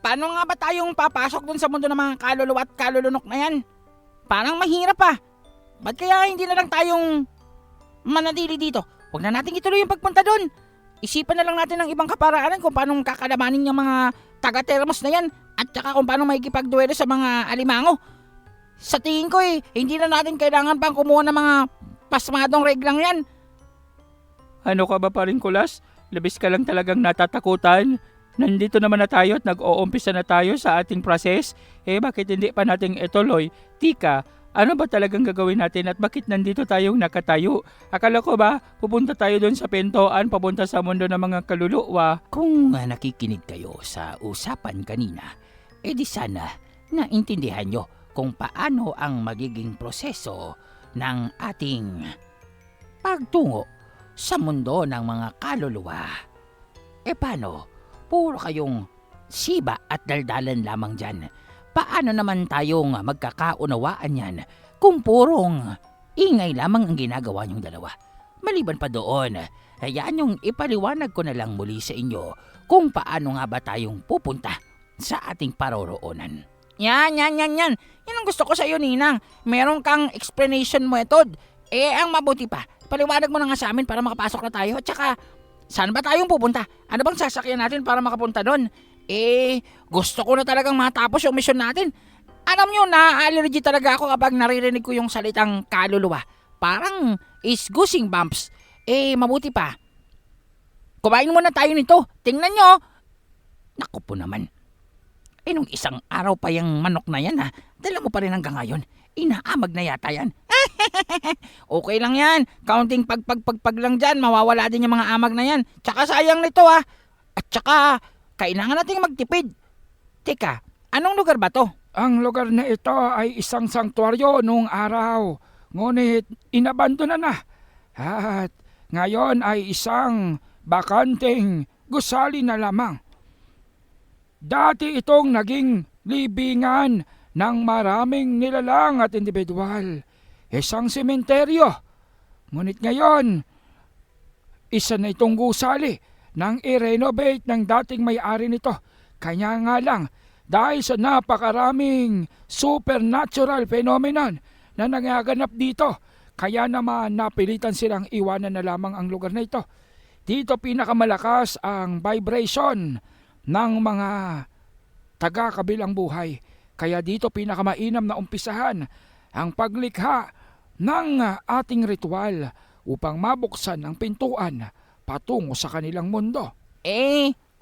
paano nga ba tayong papasok dun sa mundo ng mga kaluluwa at kalulunok na yan? Parang mahirap ah. Ba't kaya hindi na lang tayong manatili dito? Huwag na natin ituloy yung pagpunta dun. Isipan na lang natin ng ibang kaparaanan kung paano kakalabanin yung mga taga-termos na yan at saka kung paano makikipagduelo sa mga alimango. Sa tingin ko hindi na natin kailangan pang kumuha ng mga pasmadong reglang yan. Ano ka ba paring kulas? Labis ka lang talagang natatakutan. Nandito naman na tayo at nag-uumpisa na tayo sa ating process. Bakit hindi pa nating ituloy? Tika, ano ba talagang gagawin natin at bakit nandito tayong nakatayo? Akala ko ba pupunta tayo doon sa pintuan papunta sa mundo ng mga kaluluwa? Kung nakikinig kayo sa usapan kanina, di sana naintindihan nyo kung paano ang magiging proseso ng ating pagtungo sa mundo ng mga kaluluwa. Paano? Puro kayong siba at daldalan lamang dyan. Paano naman tayong magkakaunawaan yan kung purong ingay lamang ang ginagawa niyong dalawa? Maliban pa doon, hayaan yung ipaliwanag ko na lang muli sa inyo kung paano nga ba tayong pupunta sa ating paroroonan. Yan. Yan ang gusto ko sa iyo, Ninang. Meron kang explanation method. Ang mabuti pa, paliwanag mo na nga sa amin para makapasok na tayo. At saka, saan ba tayong pupunta? Ano bang sasakyan natin para makapunta doon? Gusto ko na talagang matapos yung mission natin. Alam nyo, na-allergy talaga ako kapag naririnig ko yung salitang kaluluwa. Parang isgusing bumps. Mabuti pa. Kumain muna tayo nito. Tingnan nyo. Naku po naman. Nung isang araw pa yung manok na yan dala mo pa rin hanggang ngayon. Inaamag na yata yan. Okay lang yan. Counting pagpag lang dyan. Mawawala din yung mga amag na yan. Tsaka sayang nito At tsaka, kailangan nating magtipid. Teka, anong lugar ba to? Ang lugar na ito ay isang sanktuaryo noong araw. Ngunit inabandona na. At ngayon ay isang bakanteng gusali na lamang. Dati itong naging libingan ng maraming nilalang at individual. Isang sementeryo. Ngunit ngayon, isa na itong gusali nang i-renovate ng dating may-ari nito. Kanya nga lang, dahil sa napakaraming supernatural phenomenon na nangaganap dito, kaya naman napilitan silang iwanan na lamang ang lugar na ito. Dito pinakamalakas ang vibration ng mga taga-kabilang buhay. Kaya dito pinakamainam na umpisahan ang paglikha ng ating ritual upang mabuksan ang pintuan patungo sa kanilang mundo.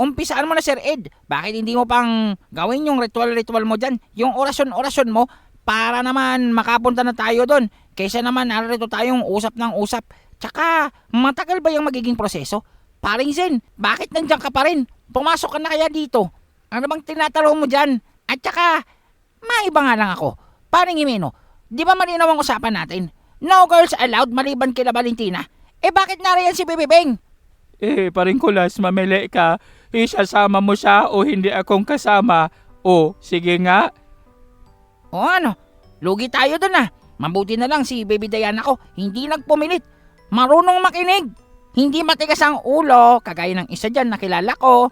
Umpisaan mo na, Sir Ed. Bakit hindi mo pang gawin yung ritual mo dyan? Yung orasyon mo para naman makapunta na tayo doon. Kaysa naman narito tayong usap ng usap. Tsaka, matagal ba yung magiging proseso? Paring Zen, bakit nandiyan ka pa rin? Pumasok ka na kaya dito? Ano bang tinatalo mo dyan? At tsaka, maiba nga lang ako. Paring Imeno, di ba malinaw ang usapan natin? No girls allowed maliban kila Valentina. Bakit nariyan si Bibibeng? Paring kulas, mamili ka. Isasama mo siya o hindi akong kasama. Sige nga. Ano? Lugi tayo dun Mabuti na lang si Baby Diana ko, hindi nagpumilit. Marunong makinig. Hindi matigas ang ulo, kagaya ng isa dyan na kilala ko.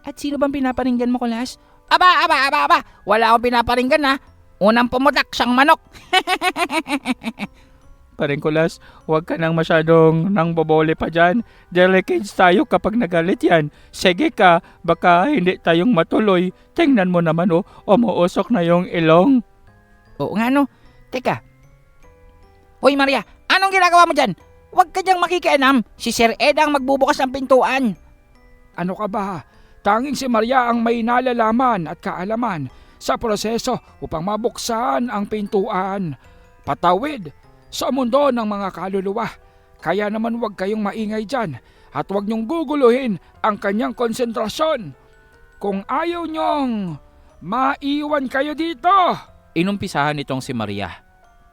At sino bang pinaparinggan mo, Kulas? Aba. Wala akong pinaparinggan Unang pumutak siyang manok. Paring kulas, huwag ka nang masyadong nang bobole pa dyan. Delicate tayo kapag nagalit yan. Sige ka, baka hindi tayong matuloy. Tingnan mo naman umuusok na yung ilong. Oo nga Teka. Hoy Maria, anong ginagawa mo dyan? Huwag ka dyang makikianam. Si Sir Ed ang magbubukas ng pintuan. Ano ka ba? Tanging si Maria ang may nalalaman at kaalaman sa proseso upang mabuksan ang pintuan. Patawid sa mundo ng mga kaluluwa. Kaya naman huwag kayong maingay dyan at huwag niyong guguluhin ang kanyang konsentrasyon. Kung ayaw niyong maiwan kayo dito. Inumpisahan nitong si Maria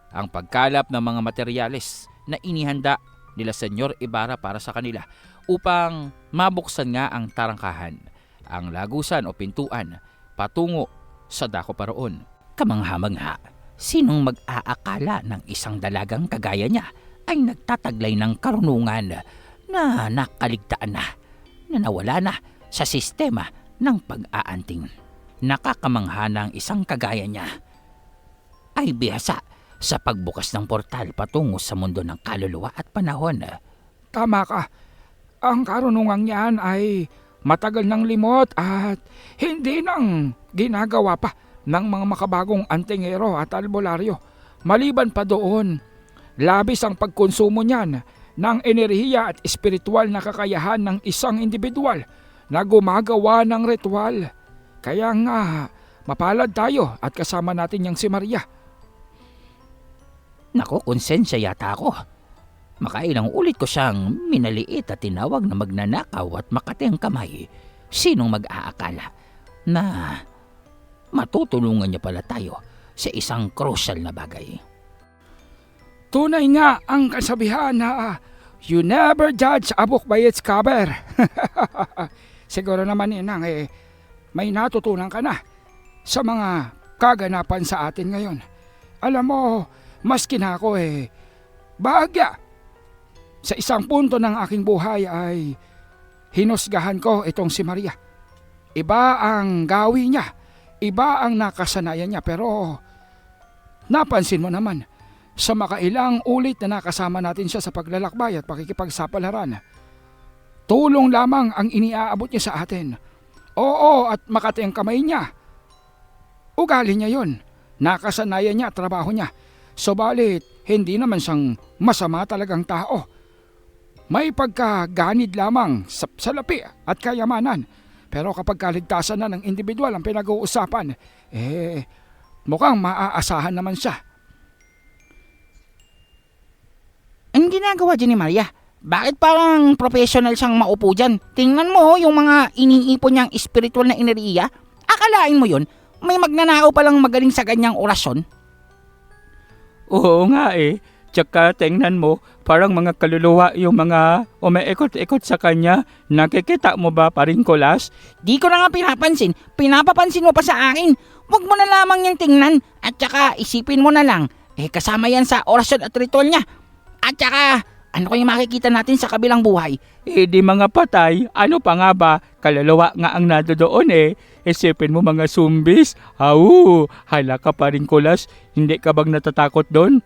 ang pagkalap ng mga materyales na inihanda nila Senyor Ibarra para sa kanila upang mabuksan nga ang tarangkahan, ang lagusan o pintuan patungo sa dako paroon. Kamangha-mangha, sinong mag-aakala ng isang dalagang kagaya niya ay nagtataglay ng karunungan na nakaligtaan na nawala na sa sistema ng pag-aanting. Nakakamangha ng isang kagaya niya ay bihasa sa pagbukas ng portal patungo sa mundo ng kaluluwa at panahon. Tama ka. Ang karunungang yan ay matagal ng limot at hindi nang ginagawa pa ng mga makabagong antingero at albularyo. Maliban pa doon, labis ang pagkonsumo niyan ng enerhiya at espiritual na kakayahan ng isang individual na gumagawa ng ritual. Kaya nga, mapalad tayo at kasama natin yang si Maria. Naku, konsensya yata ako. Makailang ulit ko siyang minaliit at tinawag na magnanakaw at makati ang kamay. Sinong mag-aakala na matutulungan niya pala tayo sa isang crucial na bagay? Tunay nga ang kasabihan na you never judge a book by its cover. Siguro naman inang may natutunan ka na sa mga kaganapan sa atin ngayon. Alam mo, maski na ako bahagya. Sa isang punto ng aking buhay ay hinusgahan ko itong si Maria. Iba ang gawi niya, iba ang nakasanayan niya, pero napansin mo naman, sa makailang ulit na nakasama natin siya sa paglalakbay at pakikipagsapalaran, tulong lamang ang iniaabot niya sa atin. Oo, at makati ang kamay niya. Ugali niya yon, nakasanayan niya at trabaho niya. Subalit, hindi naman siyang masama talagang tao. May pagkaganid lamang sa salapi at kayamanan. Pero kapag kaligtasan na ng individual ang pinag-uusapan, mukhang maaasahan naman siya. Ang ginagawa dyan ni Maria, bakit parang professional siyang maupo dyan? Tingnan mo yung mga iniipon niyang espiritual na enerhiya. Akalain mo yun, may magnanakaw palang magaling sa ganyang orasyon. Oo nga Tsaka tingnan mo, parang mga kaluluwa yung mga umiikot-ikot sa kanya. Nakikita mo ba, paring Kulas? Di ko na nga pinapansin, pinapapansin mo pa sa akin. Huwag mo na lamang niyang tingnan at saka isipin mo na lang, kasama yan sa orasyon at ritual niya. At saka, ano kayong makikita natin sa kabilang buhay? Di mga patay, ano pa nga ba? Kaluluwa nga ang nandoon Isipin mo mga zumbis. Hala ka paring Kulas, hindi ka bang natatakot doon?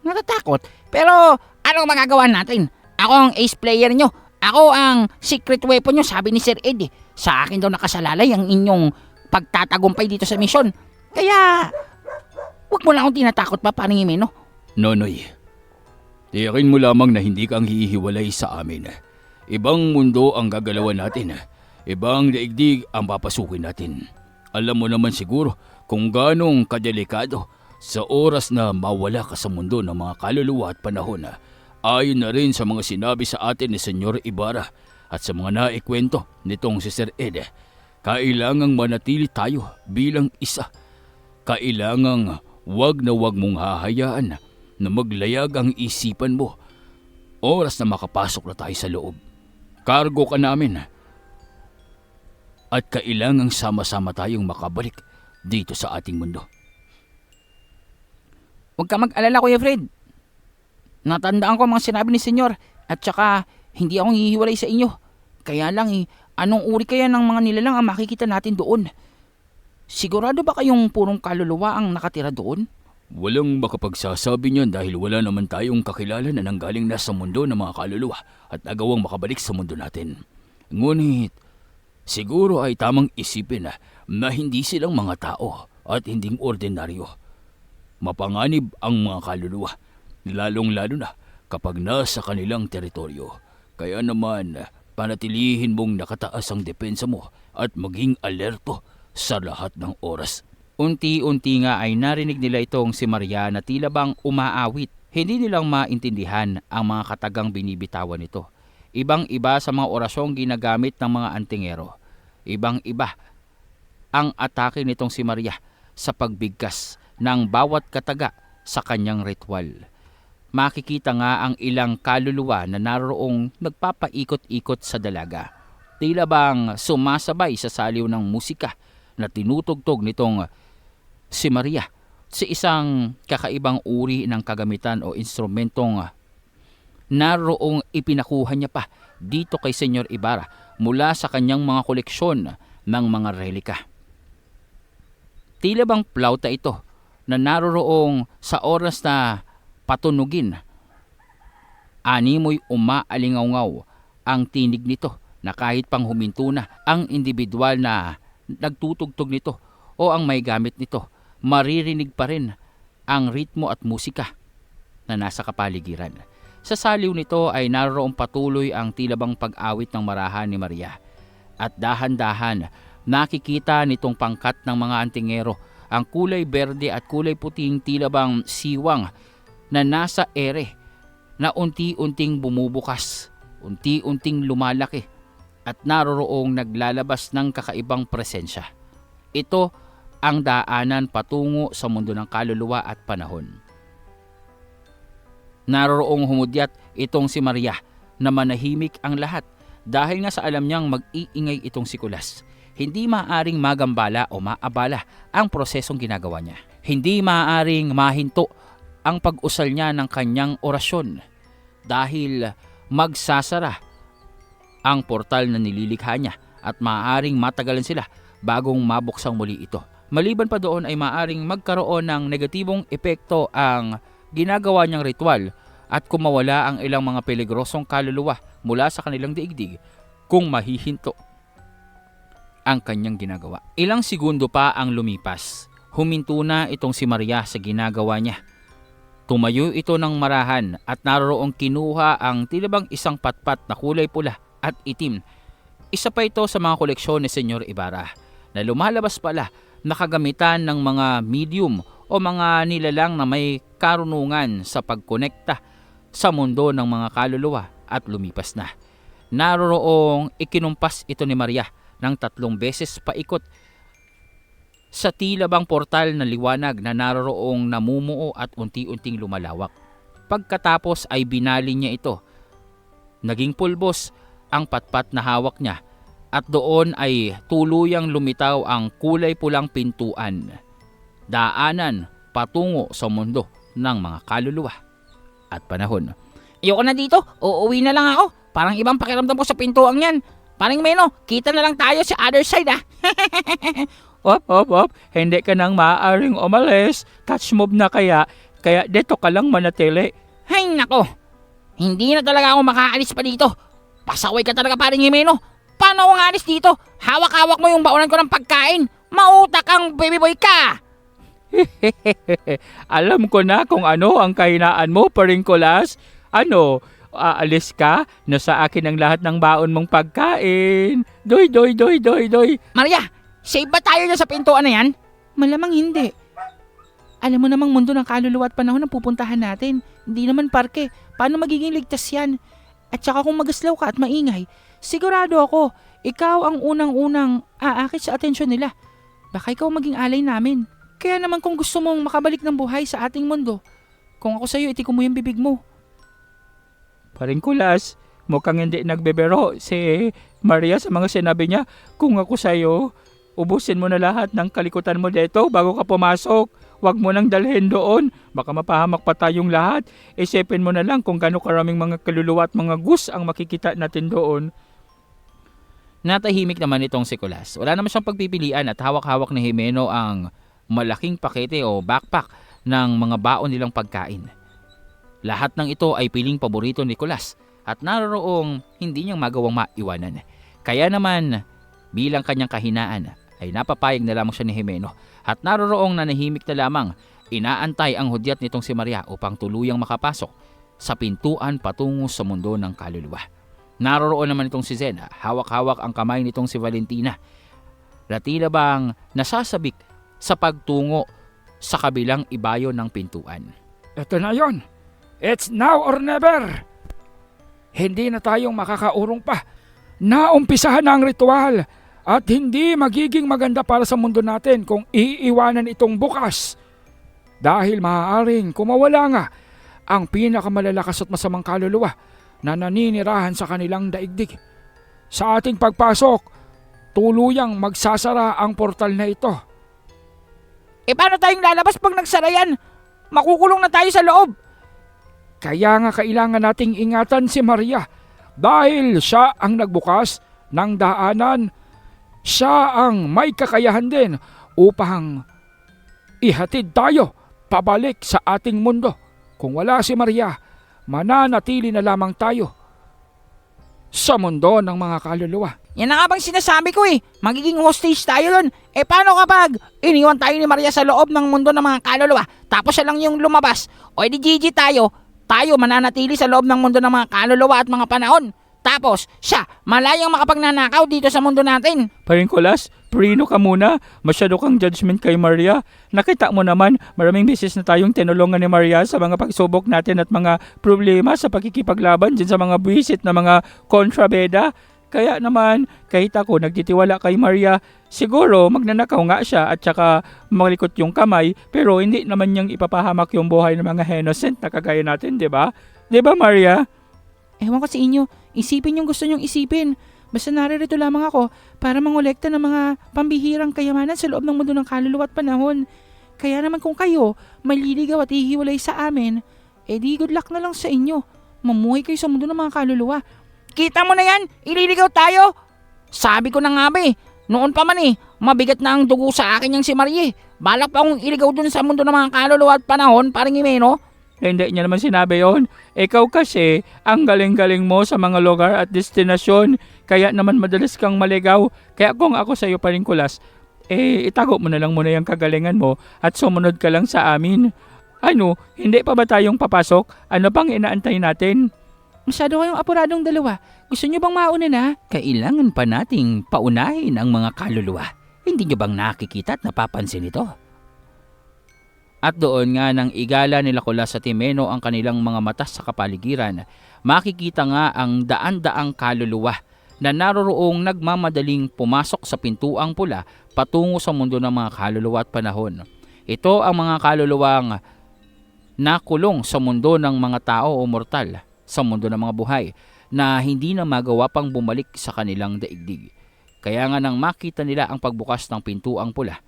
Natatakot? Pero anong magagawa natin? Ako ang ace player nyo. Ako ang secret weapon nyo, sabi ni Sir Ed. Sa akin daw nakasalalay ang inyong pagtatagumpay dito sa misyon. Kaya, wag mo lang akong tinatakot pa, paring Jimeno. Nonoy, tiyakin mo lamang na hindi kang hihiwalay sa amin. Ibang mundo ang gagalawan natin. Ibang daigdig ang papasukin natin. Alam mo naman siguro kung ganong kadelikado sa oras na mawala ka sa mundo ng mga kaluluwa at panahon. Ayon na rin sa mga sinabi sa atin ni Senyor Ibarra at sa mga naikwento nitong si Sir Ed, kailangang manatili tayo bilang isa. Kailangang wag mong hahayaan na maglayag ang isipan mo. Oras na makapasok na tayo sa loob. Kargo ka namin. At kailangang sama-sama tayong makabalik dito sa ating mundo. Huwag ka mag-alala, Kuya Fred. Natandaan ko ang mga sinabi ni Senyor at saka hindi akong hihiwalay sa inyo. Kaya lang anong uri kaya ng mga nilalang ang makikita natin doon? Sigurado ba kayong purong kaluluwa ang nakatira doon? Walang makapagsasabi niyan dahil wala naman tayong kakilala na nanggaling na sa mundo ng mga kaluluwa at nagawang makabalik sa mundo natin. Ngunit, siguro ay tamang isipin na hindi silang mga tao at hinding ordinaryo. Mapanganib ang mga kaluluwa, lalong-lalo na kapag nasa kanilang teritoryo. Kaya naman, panatilihin mong nakataas ang depensa mo at maging alerto sa lahat ng oras. Unti-unti nga ay narinig nila itong si Maria na tila bang umaawit. Hindi nilang maintindihan ang mga katagang binibitawan nito. Ibang-iba sa mga orasyong ginagamit ng mga antingero. Ibang-iba ang atake nitong si Maria sa pagbigkas ng bawat kataga sa kanyang ritual. Makikita nga ang ilang kaluluwa na naroong nagpapaikot-ikot sa dalaga. Tila bang sumasabay sa saliw ng musika na tinutugtog nitong si Maria sa isang kakaibang uri ng kagamitan o instrumentong naroong ipinakuha niya pa dito kay Senyor Ibarra mula sa kanyang mga koleksyon ng mga relika. Tila bang plauta ito na naroroong sa oras na patunugin. Animoy umaalingaw ang tinig nito na kahit pang huminto na ang individual na nagtutugtog nito o ang may gamit nito, maririnig pa rin ang ritmo at musika na nasa kapaligiran. Sa saliw nito ay naroroong patuloy ang tila bang pag-awit ng marahan ni Maria. At dahan-dahan nakikita nitong pangkat ng mga antingero ang kulay berde at kulay puting tila bang siwang na nasa ere na unti-unting bumubukas, unti-unting lumalaki at naroroong naglalabas ng kakaibang presensya. Ito ang daanan patungo sa mundo ng kaluluwa at panahon. Naroroong humudyat itong si Maria na manahimik ang lahat dahil nga sa alam niyang mag-iingay itong si Kulas. Hindi maaaring magambala o maabala ang prosesong ginagawa niya. Hindi maaaring mahinto ang pag-usal niya ng kanyang orasyon dahil magsasara ang portal na nililikha niya at maaaring matagalan sila bagong mabuksang muli ito. Maliban pa doon ay maaaring magkaroon ng negatibong epekto ang ginagawa niyang ritual at kumawala ang ilang mga peligrosong kaluluwa mula sa kanilang daigdig kung mahihinto ang kanyang ginagawa. Ilang segundo pa ang lumipas. Huminto na itong si Maria sa ginagawa niya. Tumayo ito ng marahan at naroroong kinuha ang tila bang isang patpat na kulay pula at itim. Isa pa ito sa mga koleksyon ni Senyor Ibarra na lumalabas pala nakagamitan ng mga medium o mga nilalang na may karunungan sa pagkonekta sa mundo ng mga kaluluwa at lumipas na. Naroroong ikinumpas ito ni Maria ng 3 beses paikot sa tila bang portal na liwanag na naroroong namumuo at unti-unting lumalawak. Pagkatapos ay binali niya ito. Naging pulbos ang patpat na hawak niya at doon ay tuluyang lumitaw ang kulay pulang pintuan. Daanan patungo sa mundo ng mga kaluluwa at panahon. Ayoko na dito, uuwi na lang ako. Parang ibang pakiramdam ko sa pintuang yan. Parang Meno, kita na lang tayo sa other side Op. Hindi ka nang maaaring umalis. Catch move na kaya dito ka lang manatili. Ay nako, hindi na talaga ako makaalis pa dito. Pasaway ka talaga paring Meno. Paano ako alis dito? Hawak-hawak mo yung baunan ko ng pagkain. Mautak ang baby boy ka. Alam ko na kung ano ang kahinaan mo, paring Kulas. Ano, aalis ka na sa akin ang lahat ng baon mong pagkain. Doy. Maria, save ba tayo dyan sa pintuan na yan? Malamang hindi. Alam mo namang mundo ng kaluluwa at panahon ang pupuntahan natin. Hindi naman parke. Paano magiging ligtas yan? At saka kung magaslaw ka at maingay, sigurado ako, ikaw ang unang-unang aakit sa atensyon nila. Baka ikaw maging alay namin. Kaya naman kung gusto mong makabalik ng buhay sa ating mundo, kung ako sa'yo, itiko mo yung bibig mo. Paring Kulas, mukhang hindi nagbebero si Maria sa mga sinabi niya. Kung ako sa'yo, ubusin mo na lahat ng kalikutan mo dito bago ka pumasok. Huwag mo nang dalhin doon. Baka mapahamak pa tayong lahat. Isipin mo na lang kung gaano karaming mga kaluluwa at mga gus ang makikita natin doon. Natahimik naman itong si Kulas. Wala naman siyang pagpipilian at hawak-hawak ni Jimeno ang malaking pakete o backpack ng mga baon nilang pagkain. Lahat ng ito ay piling paborito ni Kulas at naroroong hindi niyang magawang maiwanan. Kaya naman, bilang kanyang kahinaan, ay napapayag na lamang siya ni Jimeno at naroroong nanahimik na lamang inaantay ang hudyat nitong si Maria upang tuluyang makapasok sa pintuan patungo sa mundo ng kaluluwa. Naroroon naman itong si Zena, hawak-hawak ang kamay nitong si Valentina na tila bang nasasabik sa pagtungo sa kabilang ibayo ng pintuan. Ito na yon. It's now or never. Hindi na tayong makakaurong pa. Naumpisahan na ang ritual at hindi magiging maganda para sa mundo natin kung iiwanan itong bukas. Dahil maaaring kumawala nga ang pinakamalalakas at masamang kaluluwa na naninirahan sa kanilang daigdig. Sa ating pagpasok, tuluyang magsasara ang portal na ito. Paano tayong lalabas pag nagsara yan? Makukulong na tayo sa loob. Kaya nga kailangan nating ingatan si Maria dahil siya ang nagbukas ng daanan. Siya ang may kakayahan din upang ihatid tayo pabalik sa ating mundo. Kung wala si Maria, mananatili na lamang tayo sa mundo ng mga kaluluwa. Yan na nga bang sinasabi ko eh. Magiging hostage tayo dun. Paano kapag iniwan tayo ni Maria sa loob ng mundo ng mga kaluluwa, tapos siya lang yung lumabas? O edi GG tayo mananatili sa loob ng mundo ng mga kaluluwa at mga panahon. Tapos siya, malayang makapagnanakaw dito sa mundo natin. Paring Kulas, prino ka muna. Masyado kang judgment kay Maria. Nakita mo naman, maraming beses na tayong tinulungan ni Maria sa mga pagsubok natin at mga problema sa pakikipaglaban dyan sa mga buwisit na mga kontrabeda. Kaya naman, kahit ako nagtitiwala kay Maria, siguro magnanakaw nga siya at saka malikot yung kamay, pero hindi naman niyang ipapahamak yung buhay ng mga innocent na kagaya natin, di ba? Di ba, Maria? Ewan ko sa inyo, isipin yung gusto nyong isipin. Basta naririto lamang ako para mangolekta ng mga pambihirang kayamanan sa loob ng mundo ng kaluluwa at panahon. Kaya naman kung kayo maliligaw at hihiwalay sa amin, di good luck na lang sa inyo. Mamuhay kayo sa mundo ng mga kaluluwa. Kita mo na yan, ililigaw tayo. Sabi ko na nga ba noon pa man mabigat na ang dugo sa akin yung si Marie. Balak pa akong iligaw dun sa mundo ng mga kaluluwa at panahon, parang Imeno. Hindi niya naman sinabi yon. Ikaw kasi, ang galing-galing mo sa mga lugar at destinasyon. Kaya naman madalas kang maligaw. Kaya kung ako sa iyo Paring Kulas, itago mo na lang muna yung kagalingan mo at sumunod ka lang sa amin. Ano, hindi pa ba tayong papasok? Ano pang inaantay natin? Masyado kayong apuradong dalawa. Gusto nyo bang mauna na? Kailangan pa nating paunahin ang mga kaluluwa. Hindi nyo bang nakikita at napapansin ito? At doon nga nang igala nila Kulas at Imeno ang kanilang mga mata sa kapaligiran, makikita nga ang daan-daang kaluluwa na naroroong nagmamadaling pumasok sa pintuang pula patungo sa mundo ng mga kaluluwa at panahon. Ito ang mga kaluluwang nakulong sa mundo ng mga tao o mortal, sa mundo ng mga buhay, na hindi na magawa pang bumalik sa kanilang daigdig. Kaya nga nang makita nila ang pagbukas ng pintuang pula,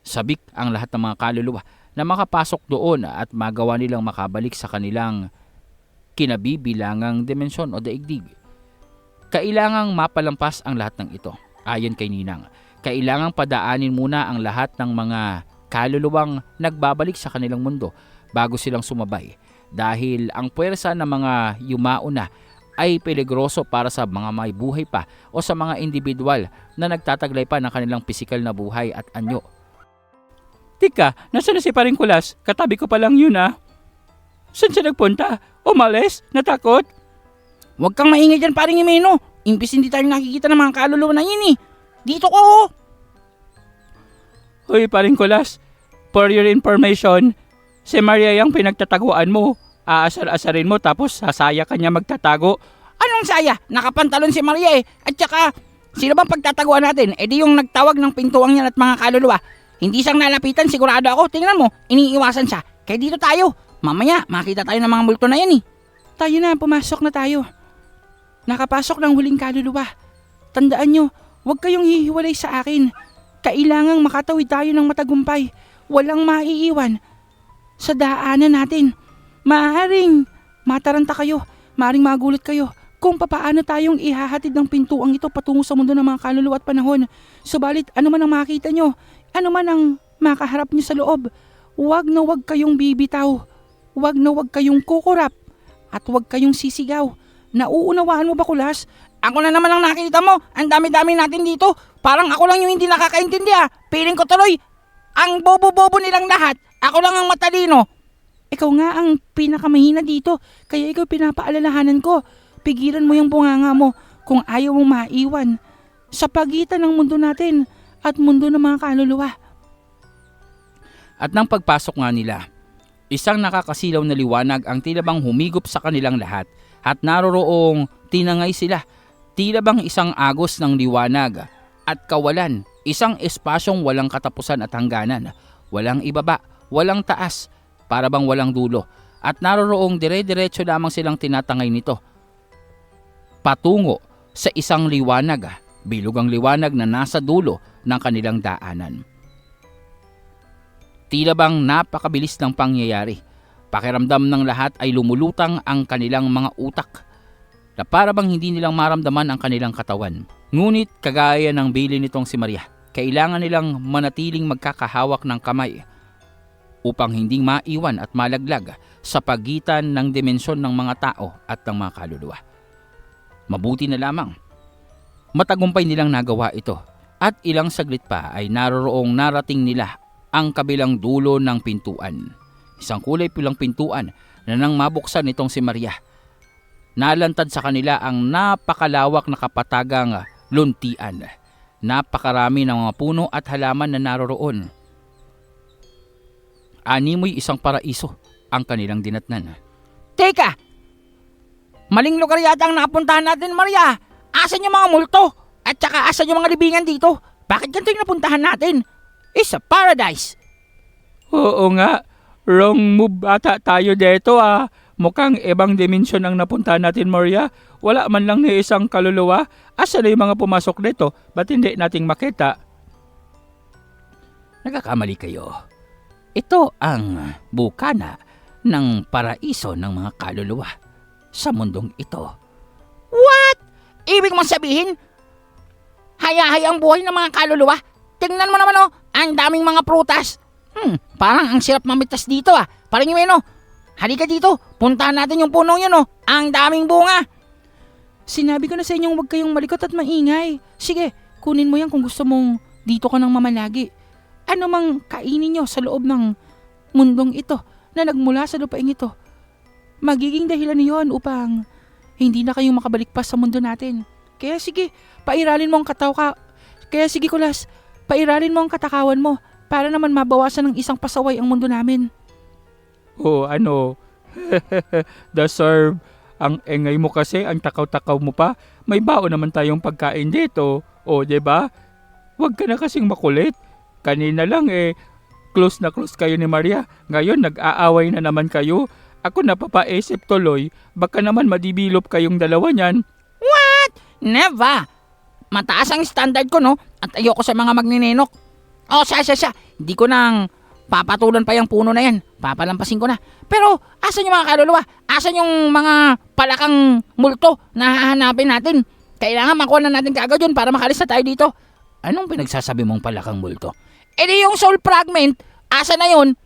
sabik ang lahat ng mga kaluluwa na makapasok doon at magawa nilang makabalik sa kanilang kinabibilangang dimensyon o daigdig. Kailangang mapalampas ang lahat ng ito. Ayon kay Ninang, kailangang padaanin muna ang lahat ng mga kaluluwang nagbabalik sa kanilang mundo bago silang sumabay. Dahil ang puwersa ng mga yumauna ay peligroso para sa mga may buhay pa o sa mga individual na nagtataglay pa ng kanilang pisikal na buhay at anyo. Tika, nasaan na si Paring Kulas? Katabi ko pa lang yun Saan siya nagpunta? Umalis? Natakot? Huwag kang maingay dyan, paring Imeno. Imbis hindi tayo nakikita ng mga kaluluwa na yun Dito ko Hoy, Paring Kulas, for your information, si Maria yung pinagtataguan mo. Aasar-asarin mo tapos sasaya ka niya magtatago. Anong saya? Nakapantalon si Maria At saka, sino bang pagtataguan natin? Di yung nagtawag ng pintuang niya at mga kaluluwa. Hindi siyang lalapitan, sigurado ako. Tingnan mo, iniiwasan siya. Kaya dito tayo. Mamaya, makita tayo ng mga multo na yan Tayo na, pumasok na tayo. Nakapasok ng huling kaluluwa. Tandaan nyo, huwag kayong hihiwalay sa akin. Kailangang makatawid tayo ng matagumpay. Walang maiiwan sa daanan natin. Maaring mataranta kayo, maaring magulat kayo kung papaano tayong ihahatid ng pintuang ito patungo sa mundo ng mga kaluluwa at panahon. Subalit ano man ang makita nyo, ano man ang makaharap nyo sa loob, huwag na huwag kayong bibitaw, huwag na huwag kayong kukurap, at huwag kayong sisigaw. Nauunawaan mo ba, Kulas? Ako na naman ang nakita mo, ang dami-dami natin dito. Parang ako lang yung hindi nakakaintindi Piling ko tuloy, ang bobo-bobo nilang lahat, ako lang ang matalino. Ikaw nga ang pinakamahina dito, kaya ikaw pinapaalalahanan ko. Pigilan mo yung bunganga mo kung ayaw mong maiwan sa pagitan ng mundo natin at mundo ng mga kaluluwa. At nang pagpasok nga nila, isang nakakasilaw na liwanag ang tila bang humigop sa kanilang lahat at naroroong tinangay sila. Tila bang isang agos ng liwanag at kawalan, isang espasyong walang katapusan at hangganan, walang ibaba, walang taas, para bang walang dulo, at naroroong dire-diretso lamang silang tinatangay nito patungo sa isang liwanag, bilugang liwanag na nasa dulo ng kanilang daanan. Tila bang napakabilis ng pangyayari. Pakiramdam ng lahat ay lumulutang ang kanilang mga utak na para bang hindi nilang maramdaman ang kanilang katawan. Ngunit kagaya ng bilin nitong si Maria, kailangan nilang manatiling magkakahawak ng kamay upang hindi maiwan at malaglag sa pagitan ng dimensyon ng mga tao at ng mga kaluluwa. Mabuti na lamang matagumpay nilang nagawa ito at ilang saglit pa ay naroroong narating nila ang kabilang dulo ng pintuan. Isang kulay pulang pintuan na nang mabuksan nitong si Maria, nalantad sa kanila ang napakalawak na kapatagang luntian. Napakarami ng mga puno at halaman na naroroon. Animoy isang paraiso ang kanilang dinatnan. Teka! Maling lugar yata ang napuntahan natin, Maria. Asan yung mga multo? At saka asan yung mga libingan dito? Bakit ganito yung napuntahan natin? It's a paradise! Oo nga, wrong move ata tayo dito ah. Mukhang ibang dimensyon ang napuntahan natin, Maria. Wala man lang ni isang kaluluwa. Asa na yung mga pumasok dito? Ba't hindi nating makita? Nagkakamali kayo. Ito ang bukana ng paraiso ng mga kaluluwa sa mundong ito. What? Ibig mong sabihin, haya-haya ang buhay ng mga kaluluwa? Tingnan mo naman ang daming mga prutas. Parang ang sirap mamitas dito ah. Parang yung halika dito, puntahan natin yung punong yun Ang daming bunga. Sinabi ko na sa inyong huwag kayong malikot at maingay. Sige, kunin mo yan kung gusto mong dito ka nang mamalagi. Ano mang kainin nyo sa loob ng mundong ito na nagmula sa lupaing ito, magiging dahilan niyon upang hindi na kayong makabalik pa sa mundo natin. Kaya sige, pairalin mo ang Kulas, pairalin mo ang katakawan mo para naman mabawasan ng isang pasaway ang mundo namin. Oh, deserve. Ang engay mo kasi, ang takaw-takaw mo pa. May baon naman tayong pagkain dito. O, diba? Huwag ka na kasing makulit. Kanina lang close na close kayo ni Maria. Ngayon, nag-aaway na naman kayo. Ako napapaisip tuloy, baka naman madibilop kayong dalawa niyan. What? Never! Mataas ang standard ko at ayoko sa mga magninenok. Siya. Hindi ko nang papatulan pa yung puno na yan. Papalampasin ko na. Pero, asan yung mga kaluluwa? Asan yung mga palakang multo na hahanapin natin? Kailangan makuha na natin kaagad yun para makalis na tayo dito. Anong pinagsasabi mong palakang multo? Di yung soul fragment. Asan na yun?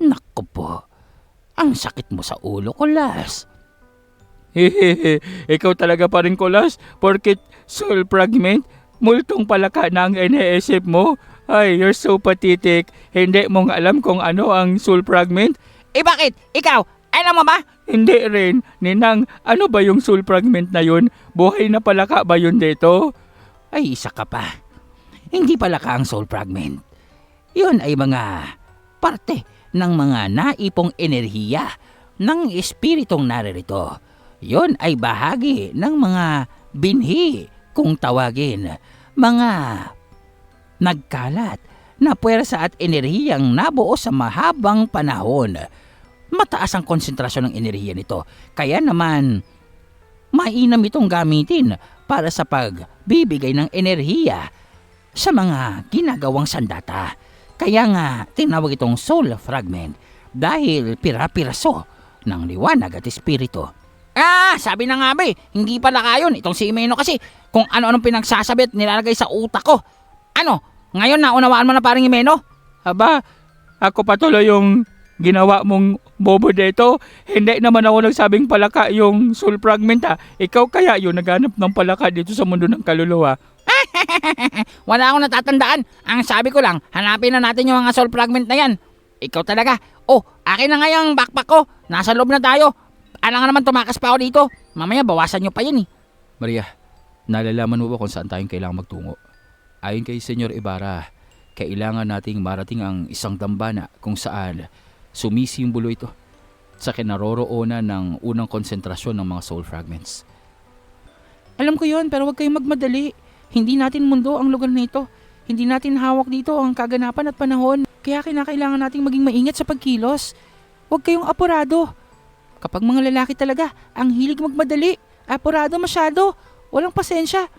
Naku po. Ang sakit mo sa ulo, Kulas. Hehehe, ikaw talaga pa rin, Kulas. Porket soul fragment, multong palaka na ang iniisip mo. Ay, you're so pathetic. Hindi mong alam kung ano ang soul fragment? Bakit? Ikaw, alam mo ba? Hindi rin. Ninang, ano ba yung soul fragment na yun? Buhay na palaka ba yun dito? Ay, isa ka pa. Hindi pala ka ang soul fragment. Yun ay mga parte ng mga naipong enerhiya ng espiritong naririto. Yun ay bahagi ng mga binhi kung tawagin. Mga nagkalat na puwersa at enerhiyang nabuo sa mahabang panahon. Mataas ang konsentrasyon ng enerhiya nito. Kaya naman, mainam itong gamitin para sa pagbibigay ng enerhiya sa mga ginagawang sandata. Kaya nga, tinawag itong soul fragment dahil pira-piraso ng liwanag at espiritu. Sabi na nga ba hindi pala kayon. Itong si Imeno kasi kung ano-anong pinagsasabi at nilalagay sa utak ko. Ngayon naunawaan mo na parang Imeno? Aba, ako patuloy yung ginawa mong bobo dito. Hindi naman ako nagsabing palaka yung soul fragment ha. Ikaw kaya yung naghanap ng palaka dito sa mundo ng kaluluwa. Wala akong natatandaan. Ang sabi ko lang, hanapin na natin yung mga soul fragment na yan. Ikaw talaga. Akin na nga yung backpack ko. Nasa loob na tayo. Alangan naman tumakas pa ako dito. Mamaya bawasan nyo pa yun Maria, nalalaman mo ba kung saan tayong kailangang magtungo? Ayon kay Senyor Ibarra, kailangan nating marating ang isang dambana kung saan sumisimbolo ito sa kinaroroonan ng unang konsentrasyon ng mga soul fragments. Alam ko yon, pero huwag kayong magmadali. Hindi natin mundo ang lugar na ito. Hindi natin hawak dito ang kaganapan at panahon. Kaya kinakailangan nating maging maingat sa pagkilos. Huwag kayong apurado. Kapag mga lalaki talaga, ang hilig magmadali. Apurado masyado. Walang pasensya.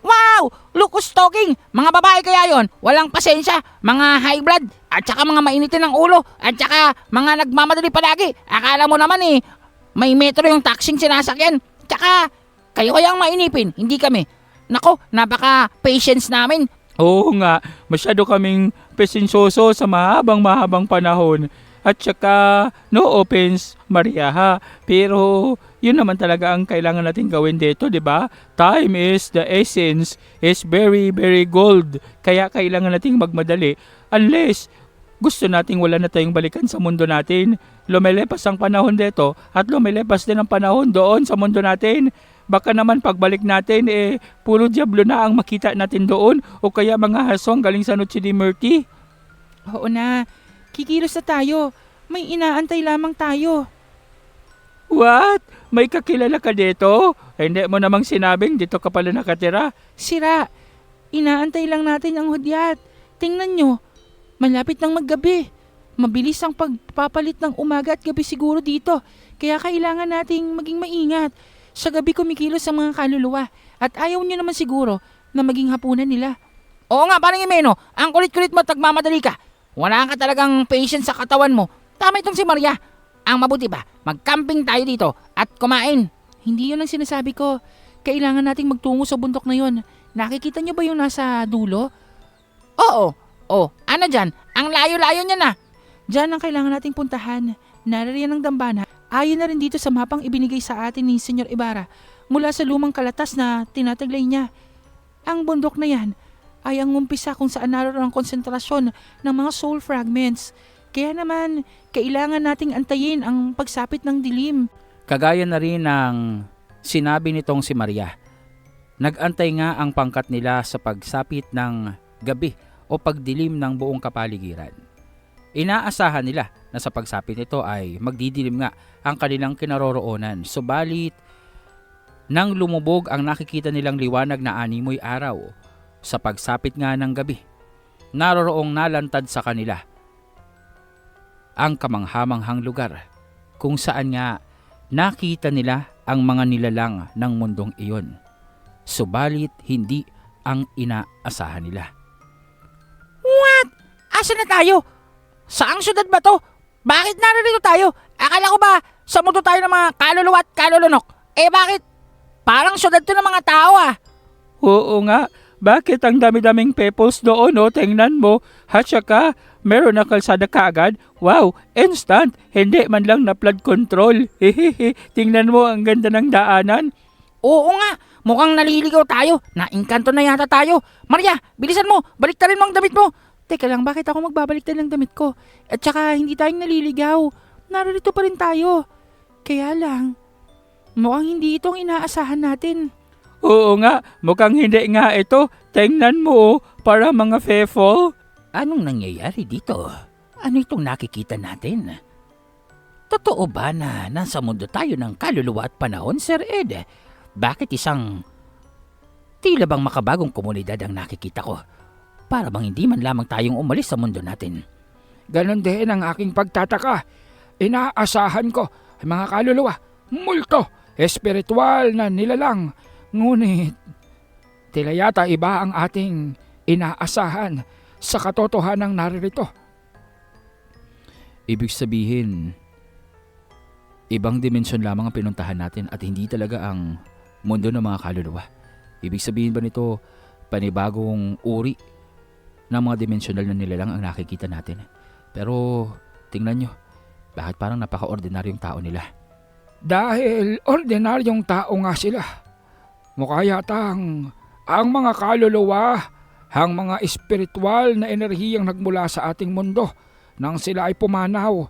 Wow! Lucas talking! Mga babae kaya yon, walang pasensya, mga high blood, at saka mga mainitin ng ulo, at saka mga nagmamadali palagi. Akala mo naman may metro yung taxing sinasakyan. Tsaka, kayo kaya ang mainipin, hindi kami. Nako, napaka-patience namin. Oo nga, masyado kaming pesensyoso sa mahabang panahon. At saka, no offense, Maria ha, pero yun naman talaga ang kailangan natin gawin dito, di ba? Time is the essence, is very, very gold. Kaya kailangan nating magmadali. Unless, gusto nating wala na tayong balikan sa mundo natin. Lumilipas ang panahon dito at lumilipas din ang panahon doon sa mundo natin. Baka naman pagbalik natin, puro diablo na ang makita natin doon o kaya mga hasong galing sa Noche de Muerte. Oo na, kikilos na tayo. May inaantay lamang tayo. What? May kakilala ka dito? Hindi mo namang sinabing dito ka pala nakatira. Sira, inaantay lang natin ang hudyat. Tingnan nyo, malapit ng maggabi. Mabilis ang pagpapalit ng umaga at gabi siguro dito. Kaya kailangan nating maging maingat. Sa gabi kumikilos ang mga kaluluwa at ayaw nyo naman siguro na maging hapunan nila. Oo nga, parang Imeno, ang kulit-kulit mo at nagmamadali ka. Wala ka talagang patience sa katawan mo. Tama itong si Maria. Ang mabuti ba, mag-camping tayo dito at kumain. Hindi yun ang sinasabi ko. Kailangan nating magtungo sa bundok na yun. Nakikita nyo ba yung nasa dulo? Oo. Oh, ano dyan? Ang layo-layo niya na. Diyan ang kailangan nating puntahan. Naririyan ang dambana. Ayon na rin dito sa mapang ibinigay sa atin ni Senyor Ibarra mula sa lumang kalatas na tinataglay niya. Ang bundok na yan ay ang umpisa kung saan naroon ang konsentrasyon ng mga soul fragments. Kaya naman, kailangan nating antayin ang pagsapit ng dilim. Kagaya na rin ng sinabi nitong si Maria, nag-antay nga ang pangkat nila sa pagsapit ng gabi o pagdilim ng buong kapaligiran. Inaasahan nila na sa pagsapit nito ay magdidilim nga ang kanilang kinaroroonan. Subalit, nang lumubog ang nakikita nilang liwanag na animoy araw, sa pagsapit nga ng gabi, naroroong nalantad sa kanila ang kamanghamanghang lugar kung saan nga nakita nila ang mga nilalang ng mundong iyon. Subalit, hindi ang inaasahan nila. What? Asa na tayo? Saang syudad ba to? Bakit narito tayo? Akala ko ba sa mundo tayo ng mga kaluluwa at kalulunok? Bakit? Parang syudad to ng mga tao ah. Oo nga, bakit ang dami-daming peoples doon tingnan mo. At saka, meron na kalsada kaagad. Wow, instant, hindi man lang na flood control. Hehehe, tingnan mo ang ganda ng daanan. Oo nga, mukhang naliligaw tayo. Naingkanto na yata tayo. Maria, bilisan mo, baliktarin mo ang damit mo. Teka lang, bakit ako magbabaliktad ng damit ko? At saka hindi tayong naliligaw. Narito pa rin tayo. Kaya lang, mukhang hindi itong inaasahan natin. Oo nga, mukhang hindi nga ito. Tingnan mo, para mga fefo. Anong nangyayari dito? Ano itong nakikita natin? Totoo ba na nasa mundo tayo ng kaluluwa at panahon, Sir Ed? Bakit isang tila bang makabagong komunidad ang nakikita ko? Para bang hindi man lamang tayong umalis sa mundo natin. Ganon din ang aking pagtataka. Inaasahan ko ang mga kaluluwa, multo, espiritual na nilalang. Ngunit, tila yata iba ang ating inaasahan sa katotohanang naririto. Ibig sabihin, ibang dimensyon lamang ang pinuntahan natin at hindi talaga ang mundo ng mga kaluluwa. Ibig sabihin ba nito, panibagong uri ng mga dimensional na nilalang ang nakikita natin? Pero tingnan nyo, bakit parang napaka-ordinaryong tao nila? Dahil ordinaryong tao nga sila. Mukha yatang ang mga kaluluwa, ang mga espiritual na enerhiyang nagmula sa ating mundo nang sila ay pumanaw.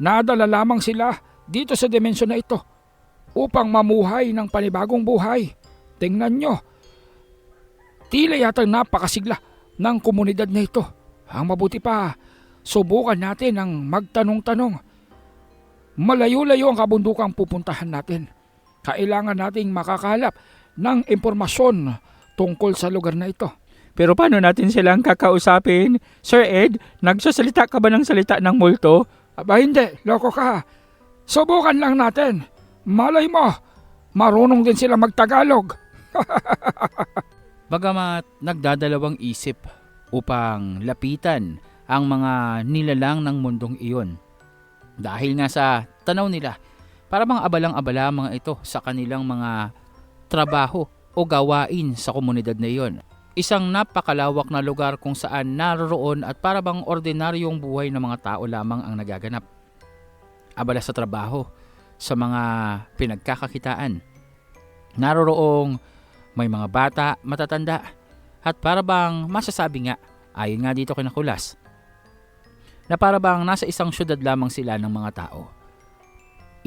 Nadala lamang sila dito sa dimensyon na ito upang mamuhay ng panibagong buhay. Tingnan nyo, tila yatang napakasigla ng komunidad na ito. Ang mabuti pa, subukan natin ang magtanong-tanong. Malayo-layo ang kabundukang pupuntahan natin. Kailangan nating makakalap ng impormasyon tungkol sa lugar na ito. Pero paano natin silang kakausapin? Sir Ed, nagsasalita ka ba ng salita ng multo? Aba hindi, loko ka. Subukan lang natin. Malay mo, marunong din sila magtagalog. Bagamat nagdadalawang isip upang lapitan ang mga nilalang ng mundong iyon. Dahil nga sa tanaw nila, para mga abalang-abala mga ito sa kanilang mga trabaho o gawain sa komunidad na iyon. Isang napakalawak na lugar kung saan naroroon at parabang ordinaryong buhay ng mga tao lamang ang nagaganap. Abala sa trabaho, sa mga pinagkakakitaan. Naroroong may mga bata, matatanda, at parabang masasabi nga, ayon nga dito kina Kulas, na parabang nasa isang syudad lamang sila ng mga tao.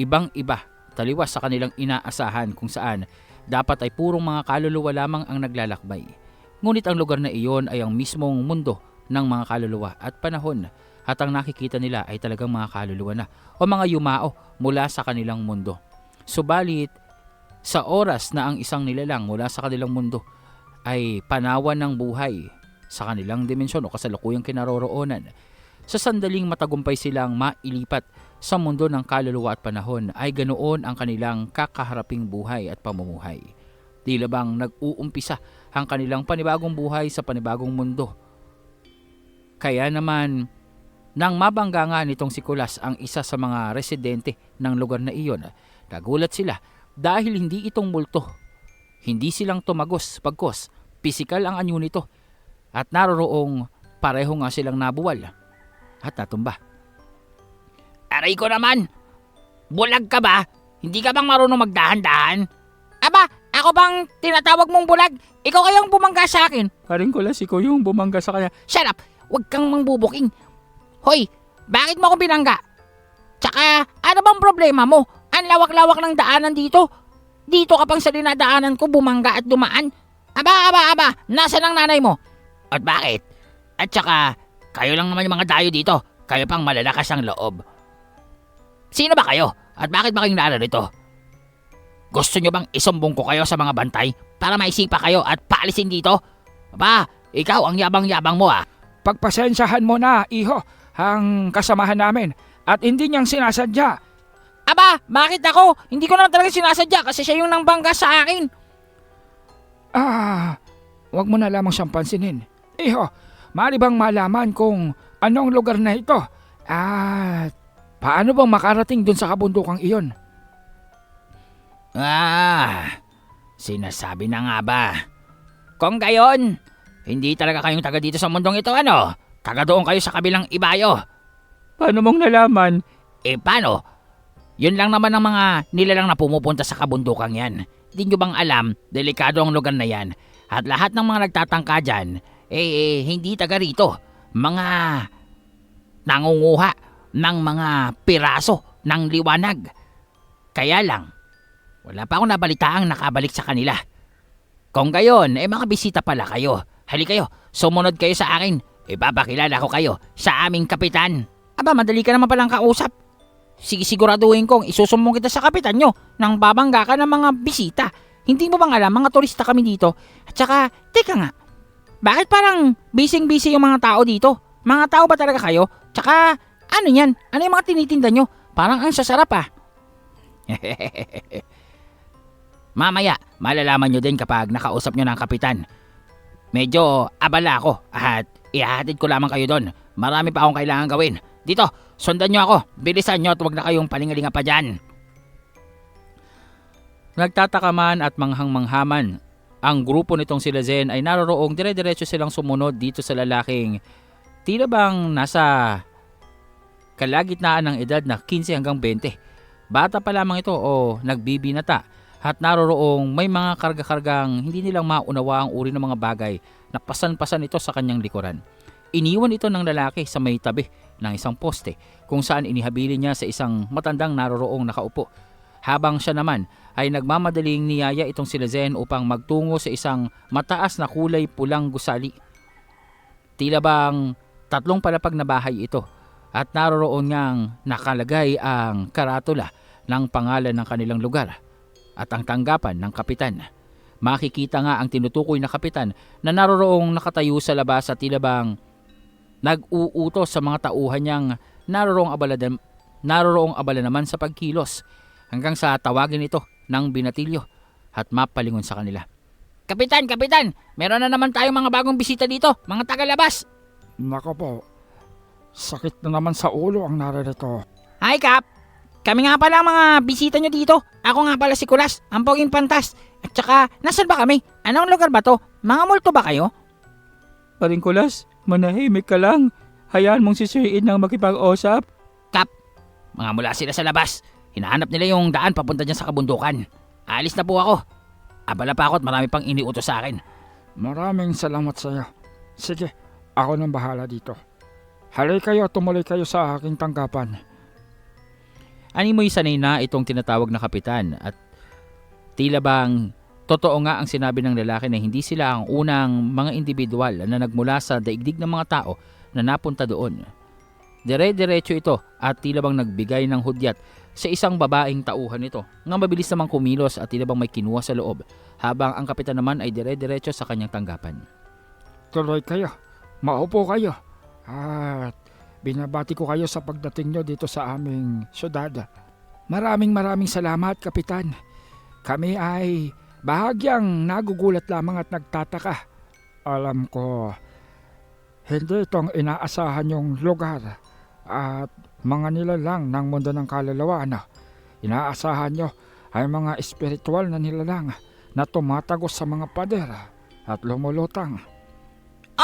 Ibang-iba, taliwas sa kanilang inaasahan kung saan dapat ay purong mga kaluluwa lamang ang naglalakbay. Ngunit ang lugar na iyon ay ang mismong mundo ng mga kaluluwa at panahon, at ang nakikita nila ay talagang mga kaluluwa na o mga yumao mula sa kanilang mundo. Subalit, sa oras na ang isang nilalang mula sa kanilang mundo ay panawan ng buhay sa kanilang dimensyon o kasalukuyang kinaroroonan, sa sandaling matagumpay silang mailipat sa mundo ng kaluluwa at panahon, ay ganoon ang kanilang kakaharaping buhay at pamumuhay. Tila bang nag-uumpisa ang kanilang panibagong buhay sa panibagong mundo. Kaya naman, nang mabangga nga nitong si Kulas ang isa sa mga residente ng lugar na iyon, nagulat sila dahil hindi itong multo. Hindi silang tumagos pagkos pisikal ang anyo nito, at naroroong pareho nga silang nabuwal at natumba. Aray ko naman! Bulag ka ba? Hindi ka bang marunong magdahan-dahan? Aba, ako bang tinatawag mong bulag? Ikaw kayang bumangga sa akin. Paring Kulas, ikaw yung bumangga sa kanya. Shut up! Huwag kang mangbubuking. Hoy, bakit mo ako binangga? Tsaka, ano bang problema mo? Ang lawak-lawak ng daanan dito. Dito ka pang sa dinadaanan ko bumangga at dumaan. Aba, nasaan ang nanay mo? At bakit? At tsaka, kayo lang naman yung mga dayo dito. Kayo pang malalakas ang loob. Sino ba kayo? At bakit ba kayong narito? Gusto nyo bang isumbong ko kayo sa mga bantay para maisipa kayo at paalisin dito? Aba, ikaw ang yabang-yabang mo ah. Pagpasensyahan mo na, iho, ang kasamahan namin at hindi niyang sinasadya. Aba, bakit ako? Hindi ko naman talaga sinasadya kasi siya yung nangbangga sa akin. Wag mo na lamang siyang pansinin. Iho, maaari bang malaman kung anong lugar na ito? At paano bang makarating dun sa kabundukang iyon? Sinasabi na nga ba? Kung gayon, hindi talaga kayong taga dito sa mundong ito ano? Taga doon kayo sa kabilang ibayo. Paano mong nalaman? Paano? Yun lang naman ang mga nilalang na pumupunta sa kabundukan yan. Di nyo bang alam, delikado ang lugar na yan. At lahat ng mga nagtatangka dyan, hindi taga rito. Mga nangunguha ng mga piraso ng liwanag. Kaya lang, wala pa akong nabalitaang nakabalik sa kanila. Kung gayon, mga bisita pala kayo. Hali kayo, sumunod kayo sa akin. Ipapakilala ko kayo sa aming kapitan. Aba, madali ka naman palang kausap. Sige, siguraduhin kong isusumbong kita sa kapitan nyo nang babangga ka ng mga bisita. Hindi mo bang alam, mga turista kami dito. At saka, teka nga, bakit parang busy-busy yung mga tao dito? Mga tao ba talaga kayo? Tsaka, ano yan? Ano yung mga tinitinda nyo? Parang ang sasarap ah. Mamaya, malalaman nyo din kapag nakausap nyo ng kapitan. Medyo abala ako at ihahatid ko lamang kayo doon. Marami pa akong kailangan gawin. Dito, sundan nyo ako. Bilisan nyo at huwag na kayong palingalinga pa dyan. Nagtataka man at manghang-manghaman, ang grupo nitong sila Zen ay naroroong dire-diretso silang sumunod dito sa lalaking tila bang nasa kalagitnaan ng edad na 15 hanggang 20. Bata pa lamang ito o nagbibinata. At naroroong may mga karga-kargang hindi nilang maunawa ang uri ng mga bagay na pasan-pasan ito sa kanyang likuran. Iniwan ito ng lalaki sa may tabi ng isang poste kung saan inihabilin niya sa isang matandang naroroong nakaupo. Habang siya naman ay nagmamadaling niyaya itong si Zen upang magtungo sa isang mataas na kulay pulang gusali. Tila bang 3 palapag na bahay ito at naroroon ngang nakalagay ang karatula ng pangalan ng kanilang lugar at ang tanggapan ng kapitan. Makikita nga ang tinutukoy na kapitan na naroroong nakatayo sa labas at tila bang nag-uutos sa mga tauhan niyang naroroong abala naman sa pagkilos hanggang sa tawagin ito ng binatilyo at mapalingon sa kanila. Kapitan! Meron na naman tayong mga bagong bisita dito, mga tagalabas. Nako po, sakit na naman sa ulo ang naririto. Hi Kap! Kami nga pala ang mga bisita nyo dito. Ako nga pala si Kulas, ang poging pantas. At saka, nasan ba kami? Anong lugar ba to? Mga multo ba kayo? Paring Kulas, manahimik ka lang. Hayaan mong si Sir Inang makipag-usap. Mga mula sila sa labas. Hinahanap nila yung daan papunta dyan sa kabundukan. Alis na po ako. Abala pa ako at marami pang iniutos sa akin. Maraming salamat sa iyo. Sige, ako nang bahala dito. Halay kayo, tumuloy kayo sa aking tanggapan. Animoy sanay na itong tinatawag na kapitan at tila bang totoo nga ang sinabi ng lalaki na hindi sila ang unang mga individual na nagmula sa daigdig ng mga tao na napunta doon. Dire-diretso ito at tila bang nagbigay ng hudyat sa isang babaeng tauhan nito nga mabilis namang kumilos at tila bang may kinuha sa loob habang ang kapitan naman ay dire-diretso sa kanyang tanggapan. Tuloy kayo, maupo kayo. At binabati ko kayo sa pagdating nyo dito sa aming syudad. Maraming salamat, Kapitan. Kami ay bahagyang nagugulat lamang at nagtataka. Alam ko, hindi itong inaasahan yung lugar at mga nilalang ng mundo ng kaluluwa na inaasahan nyo ay mga espiritual na nilalang na tumatagos sa mga pader at lumulutang.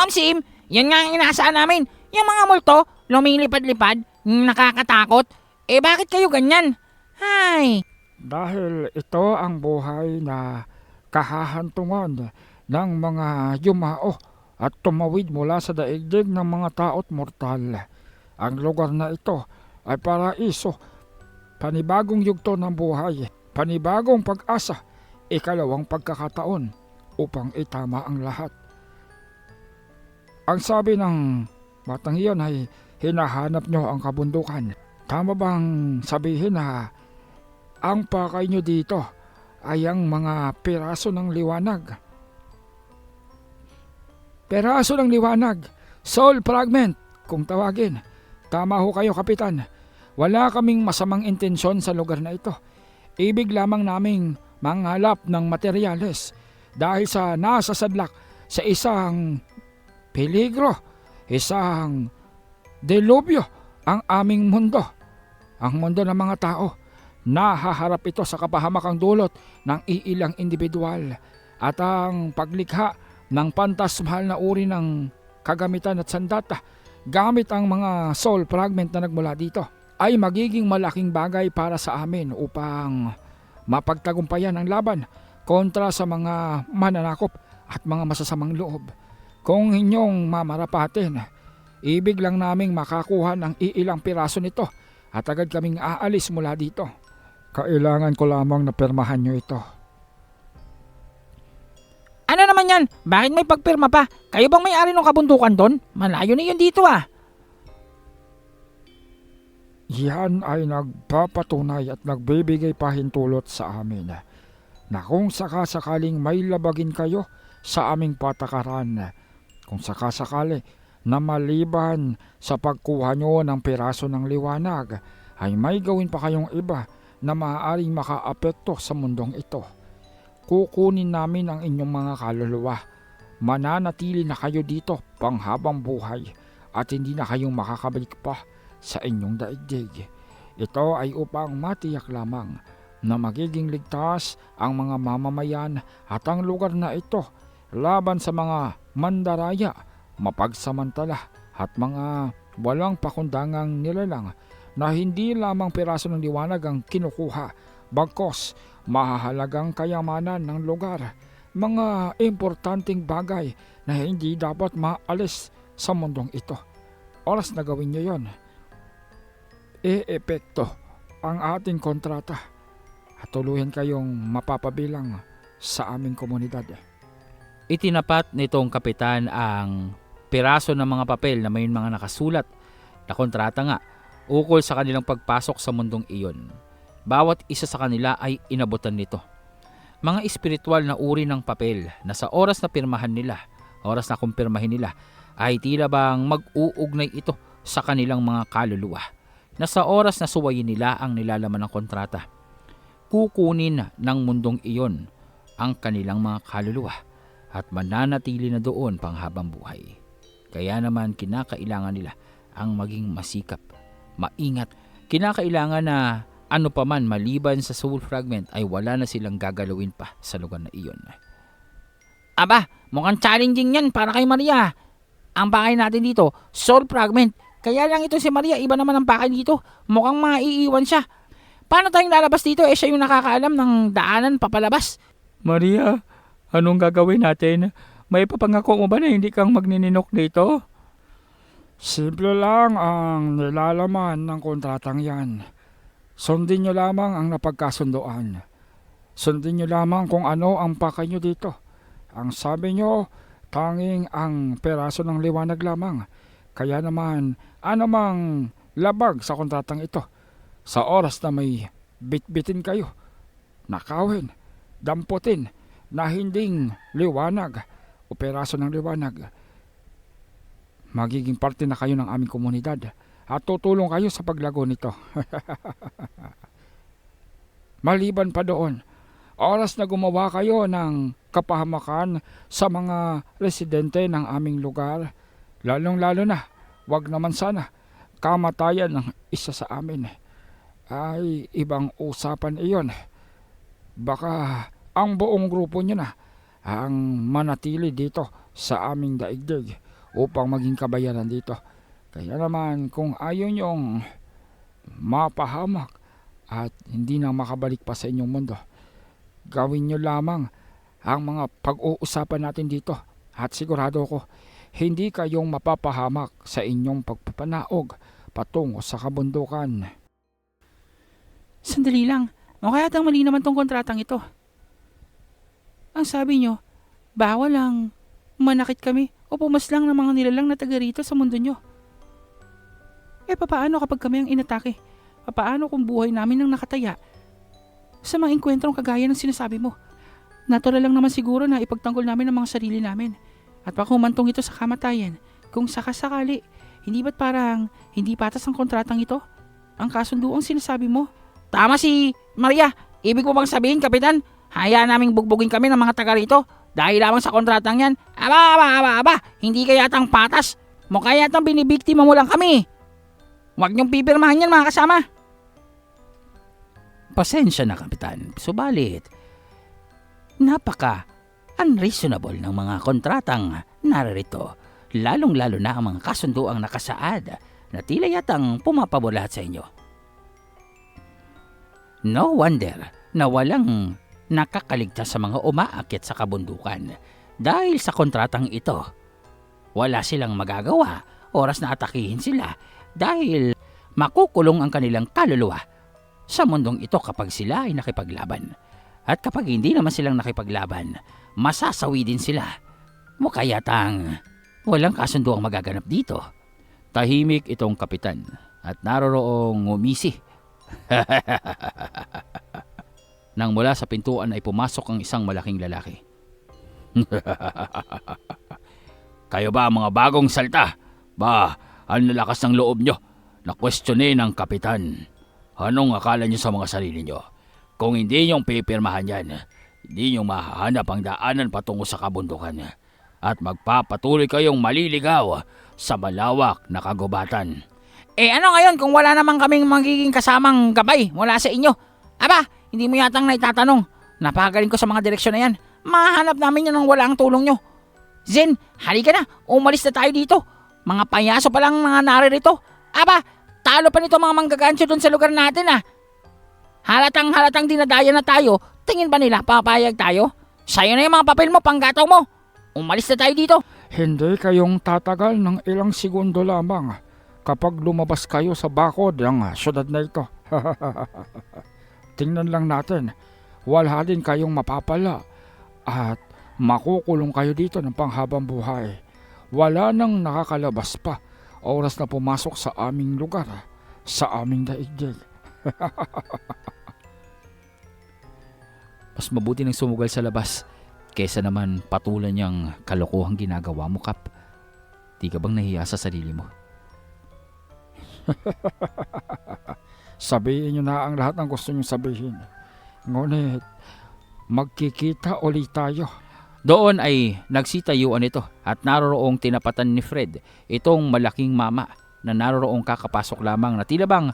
Sim, yan nga ang inaasahan namin. Yung mga multo, lumilipad-lipad, nakakatakot. Bakit kayo ganyan? Hay, Dahil ito ang buhay na kahahantungan ng mga yumao at tumawid mula sa daigdig ng mga tao't mortal. Ang lugar na ito ay paraiso, panibagong yugto ng buhay, panibagong pag-asa, ikalawang pagkakataon upang itama ang lahat. Ang sabi ng batang iyon ay hinahanap nyo ang kabundukan. Tama bang sabihin na ang pakay nyo dito ay ang mga piraso ng liwanag? Piraso ng liwanag, soul fragment kung tawagin. Tama ho kayo, Kapitan. Wala kaming masamang intensyon sa lugar na ito. Ibig lamang naming mangalap ng materyales dahil sa nasasadlak sa isang peligro, isang delubyo ang aming mundo. Ang mundo ng mga tao, nahaharap ito sa kapahamakang dulot ng iilang individual at ang paglikha ng pantasmahal na uri ng kagamitan at sandata gamit ang mga soul fragment na nagmula dito ay magiging malaking bagay para sa amin upang mapagtagumpayan ang laban kontra sa mga mananakop at mga masasamang loob. Kung inyong mamarapatin, ibig lang naming makakuha ng iilang piraso nito at agad kaming aalis mula dito. Kailangan ko lamang na permahan nyo ito. ano naman yan? Bakit may pagpirma pa? Kayo bang may-ari ng kabundukan doon? Malayo na yun dito ah. Yan ay nagpapatunay at nagbibigay pahintulot sa amin na kung sakasakaling may labagin kayo sa aming patakaran, kung sakasakali na maliban sa pagkuha nyo ng piraso ng liwanag ay may gawin pa kayong iba na maaaring makaapekto sa mundong ito, kukunin namin ang inyong mga kaluluwa. Mananatili na kayo dito panghabang buhay at hindi na kayong makakabalik pa sa inyong daigdig. Ito ay upang matiyak lamang na magiging ligtas ang mga mamamayan at ang lugar na ito laban sa mga mandaraya, mapagsamantala at mga walang pakundangang nilalang na hindi lamang piraso ng liwanag ang kinukuha, bagkos mahahalagang kayamanan ng lugar, mga importanteng bagay na hindi dapat maalis sa mundong ito. Oras na gawin nyo yon, e-epekto ang ating kontrata at tuluyan kayong mapapabilang sa aming komunidad. Itinapat nitong kapitan ang piraso ng mga papel na may mga nakasulat na kontrata nga ukol sa kanilang pagpasok sa mundong iyon. Bawat isa sa kanila ay inabutan nito. Mga espiritual na uri ng papel na sa oras na pirmahan nila, oras na kumpirmahin nila, ay tila bang mag-uugnay ito sa kanilang mga kaluluwa na sa oras na suwayin nila ang nilalaman ng kontrata, kukunin ng mundong iyon ang kanilang mga kaluluwa at mananatili na doon panghabang buhay. Kaya naman kinakailangan nila ang maging masikap, maingat. Kinakailangan na ano pa man maliban sa soul fragment ay wala na silang gagalawin pa sa lugar na iyon. Aba, mukhang challenging yan para kay Maria. Ang pakay natin dito, soul fragment. Kaya lang ito si Maria, iba naman ang pakay dito. Mukhang maiiwan siya. Paano tayong lalabas dito? Siya yung nakakaalam ng daanan papalabas. Maria, anong gagawin natin? May papangako mo ba na hindi kang magnininok dito? Simple lang ang nilalaman ng kontratang yan. Sundin nyo lamang ang napagkasundoan. Sundin nyo lamang kung ano ang pakay nyo dito. Ang sabi nyo, tanging ang peraso ng liwanag lamang. Kaya naman, anumang labag sa kontratang ito, sa oras na may bitbitin kayo, nakawin, damputin, na hinding liwanag o peraso ng liwanag, magiging parte na kayo ng aming komunidad at tutulong kayo sa paglago nito. Maliban pa doon, oras na gumawa kayo ng kapahamakan sa mga residente ng aming lugar, lalong-lalo na, wag naman sana, kamatayan ng isa sa amin, ay ibang usapan iyon. Baka ang buong grupo nyo na ang manatili dito sa aming daigdig upang maging kabayaran dito. Kaya naman kung ayaw nyong mapahamak at hindi na makabalik pa sa inyong mundo, gawin nyo lamang ang mga pag-uusapan natin dito at sigurado ko hindi kayong mapapahamak sa inyong pagpapanaog patungo sa kabundukan. Sandali lang. Mukha yatang mali naman tong kontratang ito. Ang sabi nyo, bawal lang manakit kami o pumaslang ng mga nilalang na taga rito sa mundo nyo. Papaano kapag kami ang inatake? Papaano kung buhay namin ang nakataya? Sa mga engkwentrong kagaya ng sinasabi mo, natural lang naman siguro na ipagtanggol namin ang mga sarili namin. At baka humantong ito sa kamatayan, kung sakasakali, hindi ba't parang hindi patas ang kontratang ito? Ang kasunduang sinasabi mo. Tama si Maria. Ibig mo bang sabihin, Kapitan? Hayaan naming bugbugin kami ng mga taga rito dahil lamang sa kontratang yan? Aba. Hindi ka yatang patas. Mukha yatang binibiktima mo lang kami. Huwag niyong pipirmahan yan, mga kasama. Pasensya na, Kapitan. Subalit, napaka unreasonable ng mga kontratang naririto, lalong-lalo na ang mga kasunduang nakasaad na tila yatang pumapabulat sa inyo. No wonder na walang nakakaligtas sa mga umaakyat sa kabundukan dahil sa kontratang ito. Wala silang magagawa oras na atakihin sila dahil makukulong ang kanilang kaluluwa sa mundong ito kapag sila ay nakipaglaban. At kapag hindi naman silang nakipaglaban, masasawi din sila. Mukha yatang walang kasundo ang magaganap dito. Tahimik itong kapitan at naroroong ngumisi. Nang mula sa pintuan ay pumasok ang isang malaking lalaki. Kayo ba mga bagong salta? Ba, ang lakas ng loob nyo na questionin ng kapitan. Anong akala nyo sa mga sarili nyo? Kung hindi nyong pipirmahan yan, hindi nyo mahahanap ang daanan patungo sa kabundukan at magpapatuloy kayong maliligaw sa malawak na kagubatan. Ano ngayon kung wala naman kaming magiging kasamang gabay mula sa inyo? Aba, hindi mo yatang naitatanong. Napakagaling ko sa mga direksyon na yan. Mahanap namin yan ng walang tulong nyo. Zen, halika na. Umalis na tayo dito. Mga payaso pa lang mga naririto. Aba, talo pa nito mga manggagansyo dun sa lugar natin ah. Halatang dinadaya na tayo. Tingin ba nila papayag tayo? Sa'yo na yung mga papel mo, panggataw mo. Umalis na tayo dito. Hindi kayong tatagal ng ilang segundo lamang kapag lumabas kayo sa bakod ng syudad na ito. Tingnan lang natin, wala din kayong mapapala at makukulong kayo dito ng panghabang buhay. Wala nang nakakalabas pa oras na pumasok sa aming lugar, sa aming daigdig. Mas mabuti nang sumugal sa labas kesa naman patulan niyang kalokohang ginagawa mo, Kap. Di ka bang nahiya sa sarili mo? Sabihin nyo na ang lahat ng gusto nyo sabihin. Ngunit, magkikita ulit tayo. Doon ay nagsitayuan ito at naroroong tinapatan ni Fred itong malaking mama na naroroong kakapasok lamang na tila bang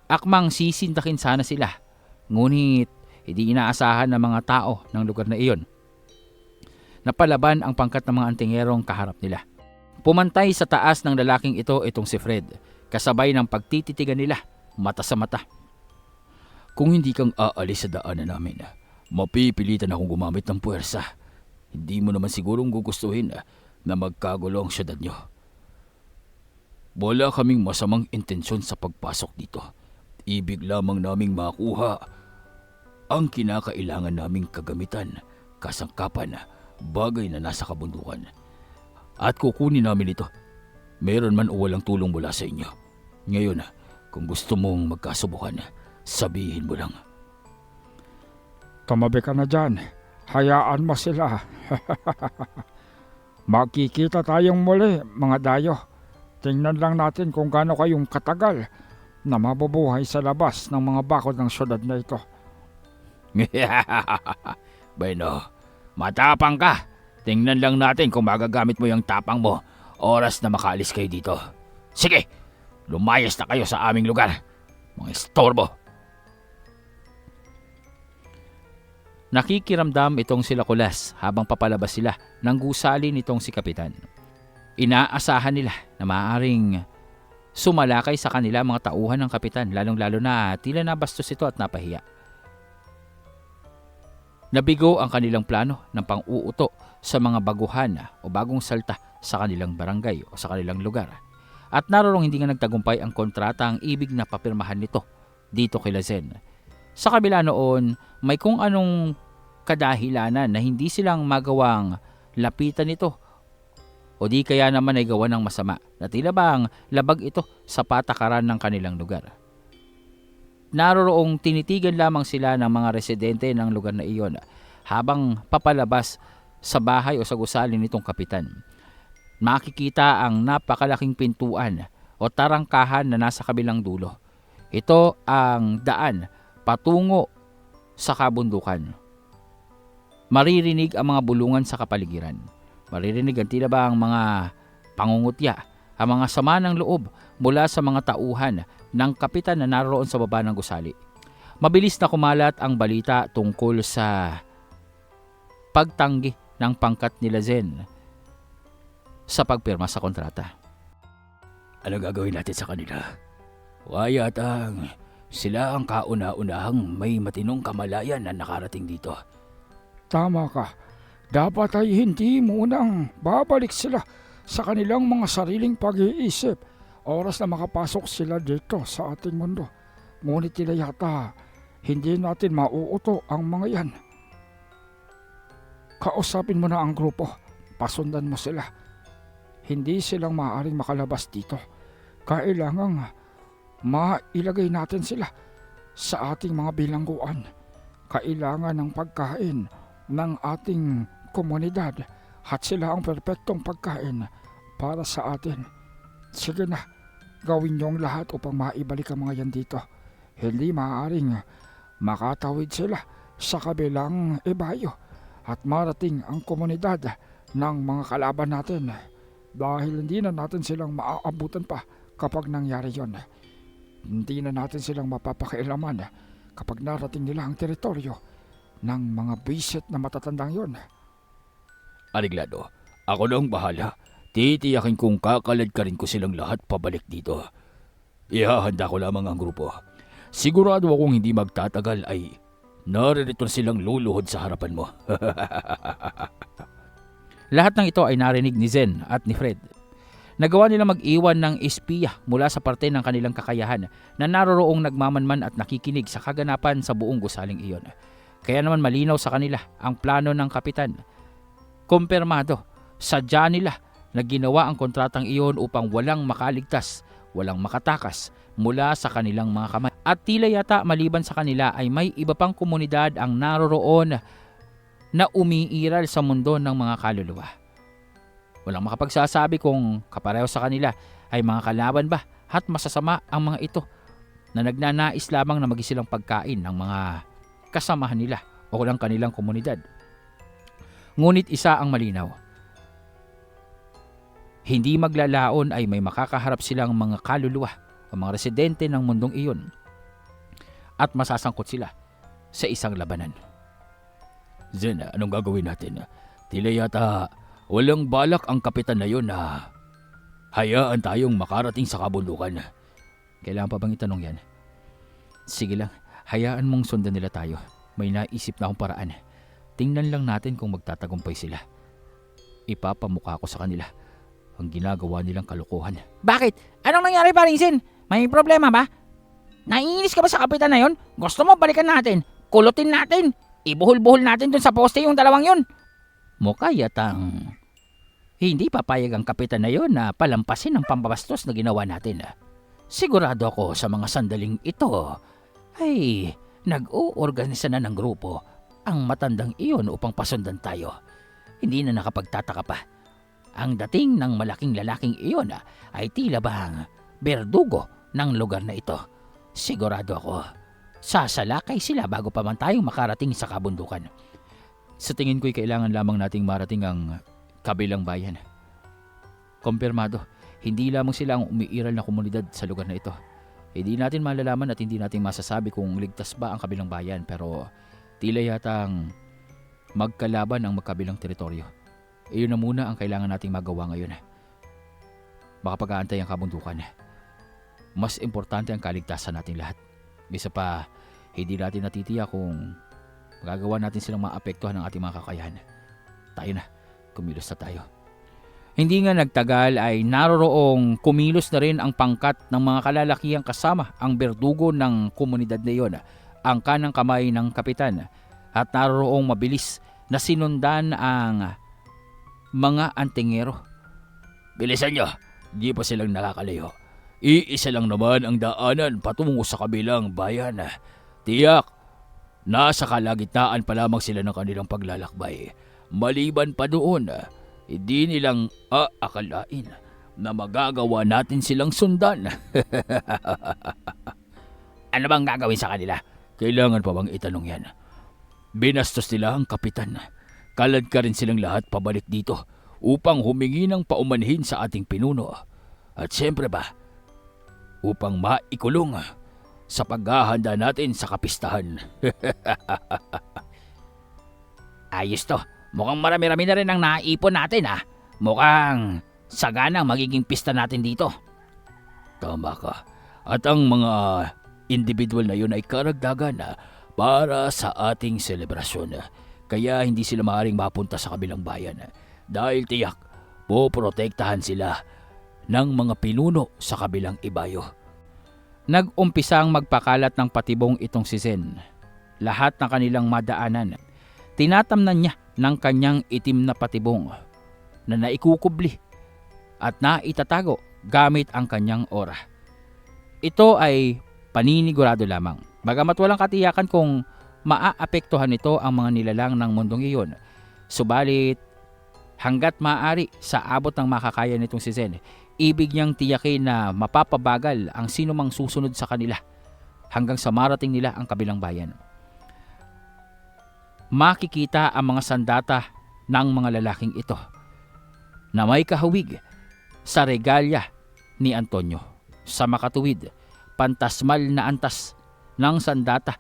Akmang sisindakin sana sila, ngunit hindi inaasahan ng mga tao ng lugar na iyon. Napalaban ang pangkat ng mga antingerong kaharap nila. Pumantay sa taas ng lalaking ito itong si Fred, kasabay ng pagtititigan nila, mata sa mata. Kung hindi kang aalis sa daanan namin, mapipilitan akong gumamit ng puwersa. Hindi mo naman sigurong gugustuhin na magkagulo ang syudad nyo. Wala kaming masamang intensyon sa pagpasok dito. Ibig lamang naming makuha ang kinakailangan naming kagamitan, kasangkapan, bagay na nasa kabundukan. At kukunin namin ito, meron man o walang tulong mula sa inyo. Ngayon, kung gusto mong magkasubukan, sabihin mo lang. Tumabi ka na dyan. Hayaan mo sila. Makikita tayong muli, mga dayo. Tingnan lang natin kung gaano kayong katagal na mabubuhay sa labas ng mga bakod ng syudad na ito. Bueno, matapang ka. Tingnan lang natin kung magagamit mo yung tapang mo oras na makaalis kayo dito. Sige, lumayas na kayo sa aming lugar. Mga istorbo. Nakikiramdam itong sila Kulas habang papalabas sila ng gusali nitong si Kapitan. Inaasahan nila na maaaring sumalakay sa kanila mga tauhan ng Kapitan, lalong-lalo na tila nabastos ito at napahiya. Nabigo ang kanilang plano ng pang-uuto sa mga baguhan o bagong salta sa kanilang barangay o sa kanilang lugar. At narorong hindi nga nagtagumpay ang kontrata ang ibig na papirmahan nito dito kay Zen. Sa kabila noon, may kung anong kadahilanan na hindi silang magawang lapitan ito o di kaya naman ay gawa ng masama na tila bang labag ito sa patakaran ng kanilang lugar. Naroroong tinitigan lamang sila ng mga residente ng lugar na iyon habang papalabas sa bahay o sa gusali nitong Kapitan. Makikita ang napakalaking pintuan o tarangkahan na nasa kabilang dulo. Ito ang daan patungo sa kabundukan. Maririnig ang mga bulungan sa kapaligiran. Maririnig ang tila ba ang mga pangungutya, ang mga sama ng loob mula sa mga tauhan ng Kapitan na naroon sa baba ng gusali. Mabilis na kumalat ang balita tungkol sa pagtanggi ng pangkat nila Zen sa pagpirma sa kontrata. Ano gagawin natin sa kanila? Wayatang sila ang kauna-unahang may matinong kamalayan na nakarating dito. Tama ka. Dapat ay hindi munang babalik sila sa kanilang mga sariling pag-iisip. Oras na makapasok sila dito sa ating mundo. Ngunit tila yata hindi natin mauuto ang mga yan. Kausapin mo na ang grupo. Pasundan mo sila. Hindi silang maaaring makalabas dito. Kailangang mailagay natin sila sa ating mga bilangguan. Kailangan ng pagkain ng ating komunidad at sila ang perpektong pagkain para sa atin. Sige na, gawin niyong lahat upang maibalik ang mga yan dito. Hindi maaaring makatawid sila sa kabilang ibayo at marating ang komunidad ng mga kalaban natin dahil hindi na natin silang maaabutan pa kapag nangyari yon. Hindi na natin silang mapapakailaman kapag narating nila ang teritoryo ng mga bisit na matatandang yon. Ariglado, ako na ang bahala. Titiyakin kong kakaladkarin ko silang lahat pabalik dito. Ihahanda ko lamang ang grupo. Sigurado akong hindi magtatagal ay naririto silang luluhod sa harapan mo. Lahat ng ito ay narinig ni Zen at ni Fred. Nagawa nila mag-iwan ng espiya mula sa parte ng kanilang kakayahan na naroroong nagmamanman at nakikinig sa kaganapan sa buong gusaling iyon. Kaya naman malinaw sa kanila ang plano ng Kapitan. Kumpirmado, sadya nila na ginawa ang kontratang iyon upang walang makaligtas, walang makatakas mula sa kanilang mga kamay. At tila yata maliban sa kanila ay may iba pang komunidad ang naroroon na umiiral sa mundo ng mga kaluluwa. Walang makapagsasabi kung kapareho sa kanila ay mga kalaban ba at masasama ang mga ito na nagnanais lamang na magisilang pagkain ng mga kasamahan nila o ng kanilang komunidad. Ngunit isa ang malinaw. Hindi maglalaon ay may makakaharap silang mga kaluluwa o mga residente ng mundong iyon at masasangkot sila sa isang labanan. Zen, anong gagawin natin? Tila yata walang balak ang kapitan na yun na hayaan tayong makarating sa kabundukan. Kailangan pa bang itanong yan? Sige lang, hayaan mong sundan nila tayo. May naisip na akong paraan. Tingnan lang natin kung magtatagumpay sila. Ipapamukha ko sa kanila ang ginagawa nilang kalokohan. Bakit? Anong nangyari, paring Sin? May problema ba? Naiinis ka ba sa kapitan na yon? Gusto mo balikan natin? Kulutin natin? Ibuhol-buhol natin dun sa poste yung dalawang yun? Mukha yatang hindi papayag ang kapitan na yon na palampasin ang pambabastos na ginawa natin. Sigurado ako sa mga sandaling ito ay nag-uorganisa na ng grupo ang matandang iyon upang pasundan tayo. Hindi na nakapagtataka pa. Ang dating ng malaking lalaking iyon ay tila bang berdugo ng lugar na ito. Sigurado ako, sasalakay sila bago pa man tayong makarating sa kabundukan. Sa tingin ko'y kailangan lamang nating marating ang kabilang bayan. Kumpirmado, hindi lamang sila ang umiiral na komunidad sa lugar na ito. Hindi natin malalaman at hindi natin masasabi kung ligtas ba ang kabilang bayan, pero tila yatang magkalaban ang magkabilang teritoryo. Iyon na muna ang kailangan nating magawa ngayon. Makapag-aantay ang kabundukan. Mas importante ang kaligtasan nating lahat. Bisa pa, hindi natin natitiyak kung magagawa natin silang maapektuhan ng ating mga kakayahan. Tayo na, kumilos na tayo. Hindi nga nagtagal ay naroroong kumilos na rin ang pangkat ng mga kalalakihang kasama ang berdugo ng komunidad na iyon, ang kanang kamay ng kapitan, at naroroong mabilis na sinundan ang mga antingero. Bilisan nyo, di pa silang nakakalayo. Iisa lang naman ang daanan patungo sa kabilang bayan. Tiyak, nasa kalagitnaan pa lamang sila ng kanilang paglalakbay. Maliban pa doon, hindi nilang aakalain na magagawa natin silang sundan. Ano bang gagawin sa kanila? Kailangan pa bang itanong yan? Binastos nila ang kapitan. Kalad ka rin silang lahat pabalik dito upang humingi ng paumanhin sa ating pinuno. At siyempre ba, upang maikulong sa paghahanda natin sa kapistahan. Ayos to. Mukhang marami-rami na rin ang naipon natin Mukhang sagana ang magiging pista natin dito. Tama ka. At ang mga individual na yun ay karagdagan para sa ating selebrasyon. Kaya hindi sila maaaring mapunta sa kabilang bayan. Dahil tiyak, poprotektahan sila ng mga pinuno sa kabilang ibayo. Nag-umpisang magpakalat ng patibong itong si Zen. Lahat ng kanilang madaanan, tinatamnan niya ng kanyang itim na patibong na naikukubli at naitatago gamit ang kanyang aura. Ito ay paninigurado lamang. Bagamat walang katiyakan kung maaapektuhan nito ang mga nilalang ng mundong iyon. Subalit, hanggat maaari sa abot ng makakaya nitong si Zen, ibig niyang tiyakin na mapapabagal ang sinumang susunod sa kanila hanggang sa marating nila ang kabilang bayan. Makikita ang mga sandata ng mga lalaking ito na may kahawig sa regalya ni Antonio. Sa makatuwid, pantasmal na antas ng sandata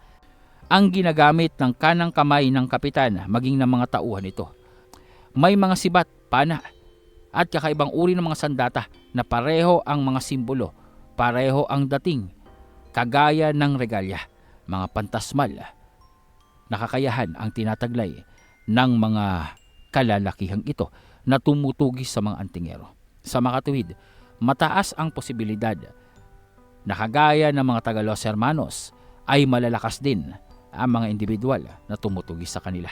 ang ginagamit ng kanang kamay ng kapitan maging ng mga tauhan nito. May mga sibat, pana at kakaibang uri ng mga sandata na pareho ang mga simbolo, pareho ang dating, kagaya ng regalya, mga pantasmal na kakayahan ang tinataglay ng mga kalalakihang ito na tumutugis sa mga antingero. Sa makatuwid, mataas ang posibilidad na kagaya ng mga taga Los Hermanos ay malalakas din ang mga individual na tumutugis sa kanila.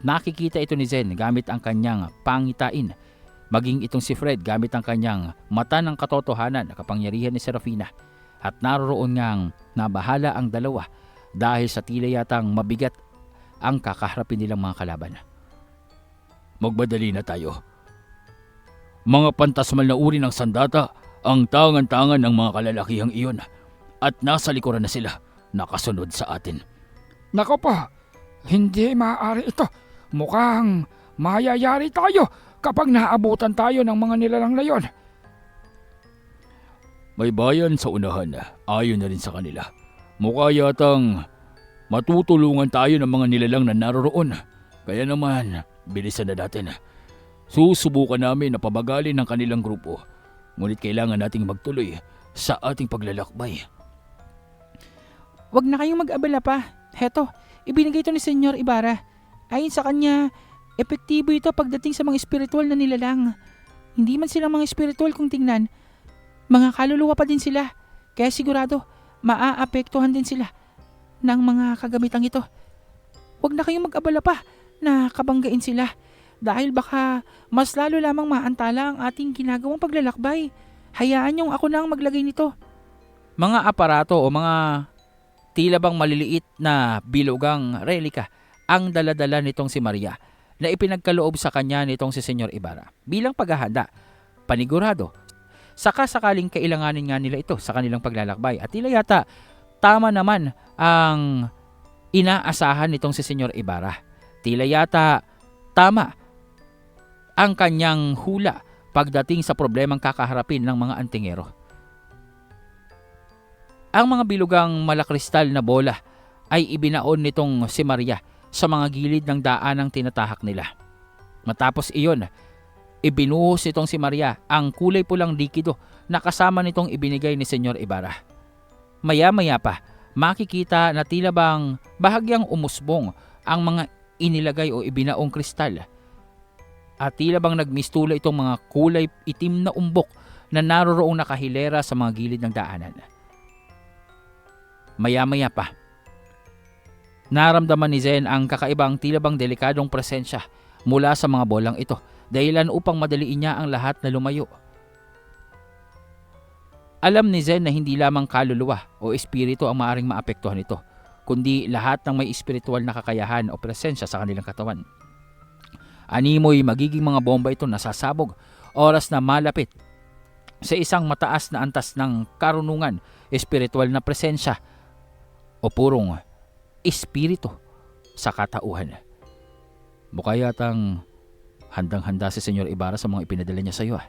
Nakikita ito ni Zen gamit ang kanyang pangitain, maging itong si Fred gamit ang kanyang mata ng katotohanan na kapangyarihan ni Serafina, at naroroon ngang nabahala ang dalawa dahil sa tila yatang mabigat ang kakaharapin nilang mga kalaban. Magmadali na tayo. Mga pantasmal na uri ng sandata ang tangan-tangan ng mga kalalakihang iyon at nasa likuran na sila, nakasunod sa atin. Nako po, hindi maaari ito. Mukhang mayayari tayo kapag naabutan tayo ng mga nilalang na yon. May bayan sa unahan, ayon na rin sa kanila. Mukha yatang matutulungan tayo ng mga nilalang na naroroon. Kaya naman, bilisan na natin. Susubukan namin na pabagalin ng kanilang grupo. Ngunit kailangan nating magtuloy sa ating paglalakbay. Huwag na kayong mag-abala pa. Heto, ibinigay ito ni Senyor Ibarra. Ayon sa kanya, epektibo ito pagdating sa mga espiritual na nilalang. Hindi man sila mga espiritual kung tingnan. Mga kaluluwa pa din sila. Kaya sigurado, maaapektuhan din sila ng mga kagamitang ito. Huwag na kayong mag-abala pa na kabanggain sila. Dahil baka mas lalo lamang maantala ang ating ginagawang paglalakbay. Hayaan niyong ako na ang maglagay nito. Mga aparato o mga tila bang maliliit na bilugang relika ang daladala nitong si Maria na ipinagkaloob sa kanya nitong si Senyor Ibarra bilang paghahanda, panigurado, saka-sakaling kailanganin nga nila ito sa kanilang paglalakbay. At tila yata tama naman ang inaasahan nitong si Senyor Ibarra. Tila yata tama ang kanyang hula pagdating sa problemang kakaharapin ng mga antingero. Ang mga bilugang malakristal na bola ay ibinaon nitong si Maria sa mga gilid ng daanang tinatahak nila. Matapos iyon, ibinuhos nitong si Maria ang kulay pulang likido na kasama nitong ibinigay ni Senyor Ibarra. Maya-maya pa, makikita na tila bang bahagyang umusbong ang mga inilagay o ibinaong kristal. At tila bang nagmistula itong mga kulay itim na umbok na naroroong nakahilera sa mga gilid ng daanan. Maya-maya pa, naramdaman ni Zen ang kakaibang tila bang delikadong presensya mula sa mga bolang ito, dahilan upang madaliin niya ang lahat na lumayo. Alam ni Zen na hindi lamang kaluluwa o espiritu ang maaaring maapektuhan ito, kundi lahat ng may espiritual na kakayahan o presensya sa kanilang katawan. Animoy magiging mga bomba ito nasasabog oras na malapit sa isang mataas na antas ng karunungan, espiritual na presensya o purong espiritu sa katauhan. Mukha yatang handang-handa si Senyor Ibarra sa mga ipinadala niya sa iyo.